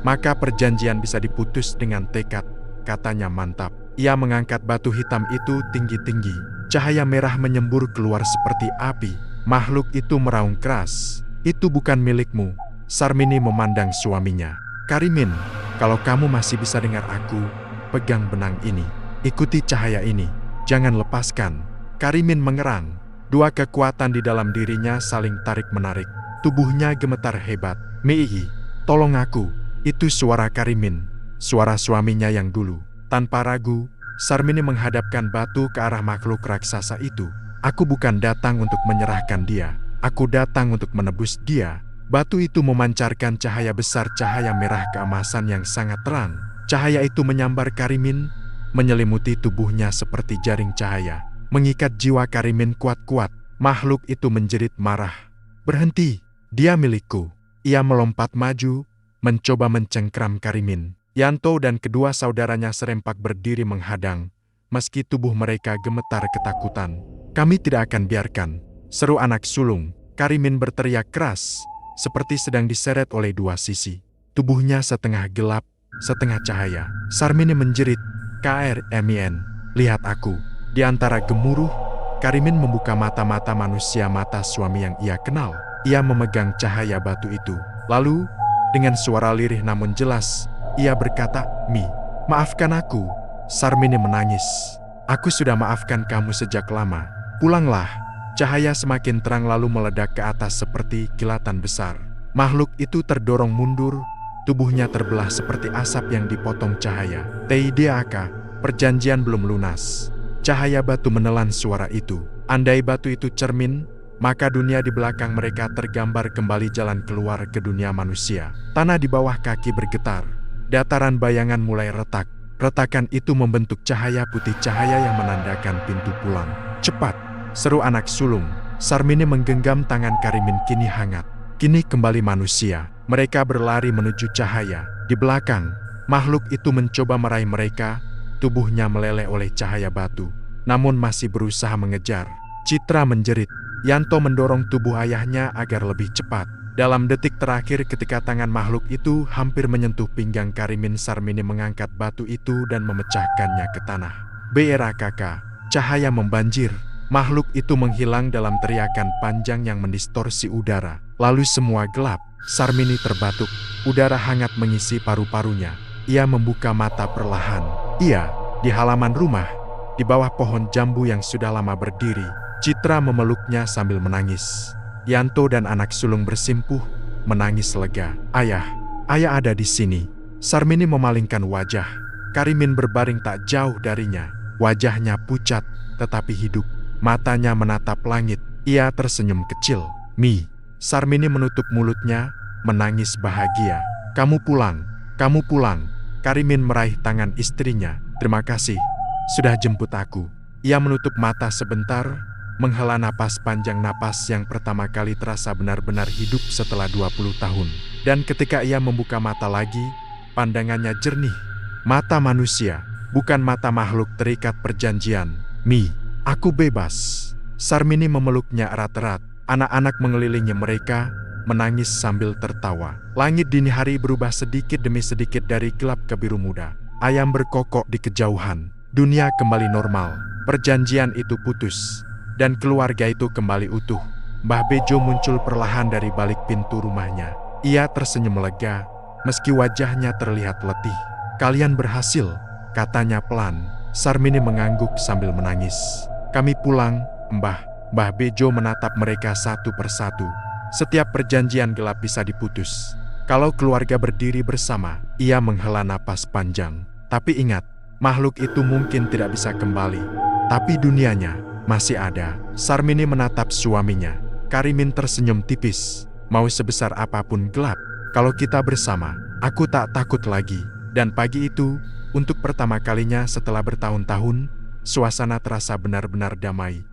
maka perjanjian bisa diputus dengan tekad, katanya mantap. Ia mengangkat batu hitam itu tinggi-tinggi. Cahaya merah menyembur keluar seperti api. Makhluk itu meraung keras. Itu bukan milikmu. Sarmini memandang suaminya. Karimin, kalau kamu masih bisa dengar aku, pegang benang ini. Ikuti cahaya ini. Jangan lepaskan. Karimin mengerang. Dua kekuatan di dalam dirinya saling tarik-menarik. Tubuhnya gemetar hebat. Mei, tolong aku. Itu suara Karimin. Suara suaminya yang dulu. Tanpa ragu, Sarmini menghadapkan batu ke arah makhluk raksasa itu. Aku bukan datang untuk menyerahkan dia. Aku datang untuk menebus dia. Batu itu memancarkan cahaya besar, cahaya merah keemasan yang sangat terang. Cahaya itu menyambar Karimin, menyelimuti tubuhnya seperti jaring cahaya. Mengikat jiwa Karimin kuat-kuat. Makhluk itu menjerit marah. Berhenti, dia milikku. Ia melompat maju, mencoba mencengkram Karimin. Yanto dan kedua saudaranya serempak berdiri menghadang. Meski tubuh mereka gemetar ketakutan. Kami tidak akan biarkan, seru anak sulung. Karimin berteriak keras, seperti sedang diseret oleh dua sisi. Tubuhnya setengah gelap, setengah cahaya. Sarmini menjerit, Krmin, lihat aku. Di antara gemuruh, Karimin membuka mata-mata manusia, mata suami yang ia kenal. Ia memegang cahaya batu itu. Lalu, dengan suara lirih namun jelas, ia berkata, Mi, maafkan aku. Sarmini menangis. Aku sudah maafkan kamu sejak lama. Pulanglah. Cahaya semakin terang lalu meledak ke atas seperti kilatan besar. Makhluk itu terdorong mundur, tubuhnya terbelah seperti asap yang dipotong cahaya. Teideaka, perjanjian belum lunas. Cahaya batu menelan suara itu. Andai batu itu cermin, maka dunia di belakang mereka tergambar kembali jalan keluar ke dunia manusia. Tanah di bawah kaki bergetar. Dataran bayangan mulai retak. Retakan itu membentuk cahaya putih, cahaya yang menandakan pintu pulang. Cepat, seru anak sulung. Sarmini menggenggam tangan Karimin, kini hangat. Kini kembali manusia. Mereka berlari menuju cahaya. Di belakang, makhluk itu mencoba meraih mereka. Tubuhnya meleleh oleh cahaya batu, namun masih berusaha mengejar. Citra menjerit. Yanto mendorong tubuh ayahnya agar lebih cepat. Dalam detik terakhir ketika tangan makhluk itu hampir menyentuh pinggang Karimin, Sarmini mengangkat batu itu dan memecahkannya ke tanah. BRKK, cahaya membanjir. Makhluk itu menghilang dalam teriakan panjang yang mendistorsi udara. Lalu semua gelap. Sarmini terbatuk. Udara hangat mengisi paru-parunya. Ia membuka mata perlahan. Ia, di halaman rumah, di bawah pohon jambu yang sudah lama berdiri. Citra memeluknya sambil menangis. Yanto dan anak sulung bersimpuh, menangis lega. Ayah ada di sini. Sarmini memalingkan wajah. Karimin berbaring tak jauh darinya. Wajahnya pucat, tetapi hidup. Matanya menatap langit. Ia tersenyum kecil. Mi. Sarmini menutup mulutnya, menangis bahagia. Kamu pulang. Karimin meraih tangan istrinya. Terima kasih, sudah jemput aku. Ia menutup mata sebentar, menghela napas panjang, napas yang pertama kali terasa benar-benar hidup setelah 20 tahun. Dan ketika ia membuka mata lagi, pandangannya jernih. Mata manusia, bukan mata makhluk terikat perjanjian. Mi, aku bebas. Sarmini memeluknya erat-erat. Anak-anak mengelilingi mereka, menangis sambil tertawa. Langit dini hari berubah sedikit demi sedikit dari gelap ke biru muda. Ayam berkokok di kejauhan. Dunia kembali normal. Perjanjian itu putus. Dan keluarga itu kembali utuh. Mbah Bejo muncul perlahan dari balik pintu rumahnya. Ia tersenyum lega, meski wajahnya terlihat letih. Kalian berhasil, katanya pelan. Sarmini mengangguk sambil menangis. Kami pulang, Mbah. Mbah Bejo menatap mereka satu persatu. Setiap perjanjian gelap bisa diputus. Kalau keluarga berdiri bersama, ia menghela napas panjang. Tapi ingat, makhluk itu mungkin tidak bisa kembali. Tapi dunianya masih ada. Sarmini menatap suaminya. Karimin tersenyum tipis. Mau sebesar apapun gelap, kalau kita bersama, aku tak takut lagi. Dan pagi itu, untuk pertama kalinya setelah bertahun-tahun, suasana terasa benar-benar damai.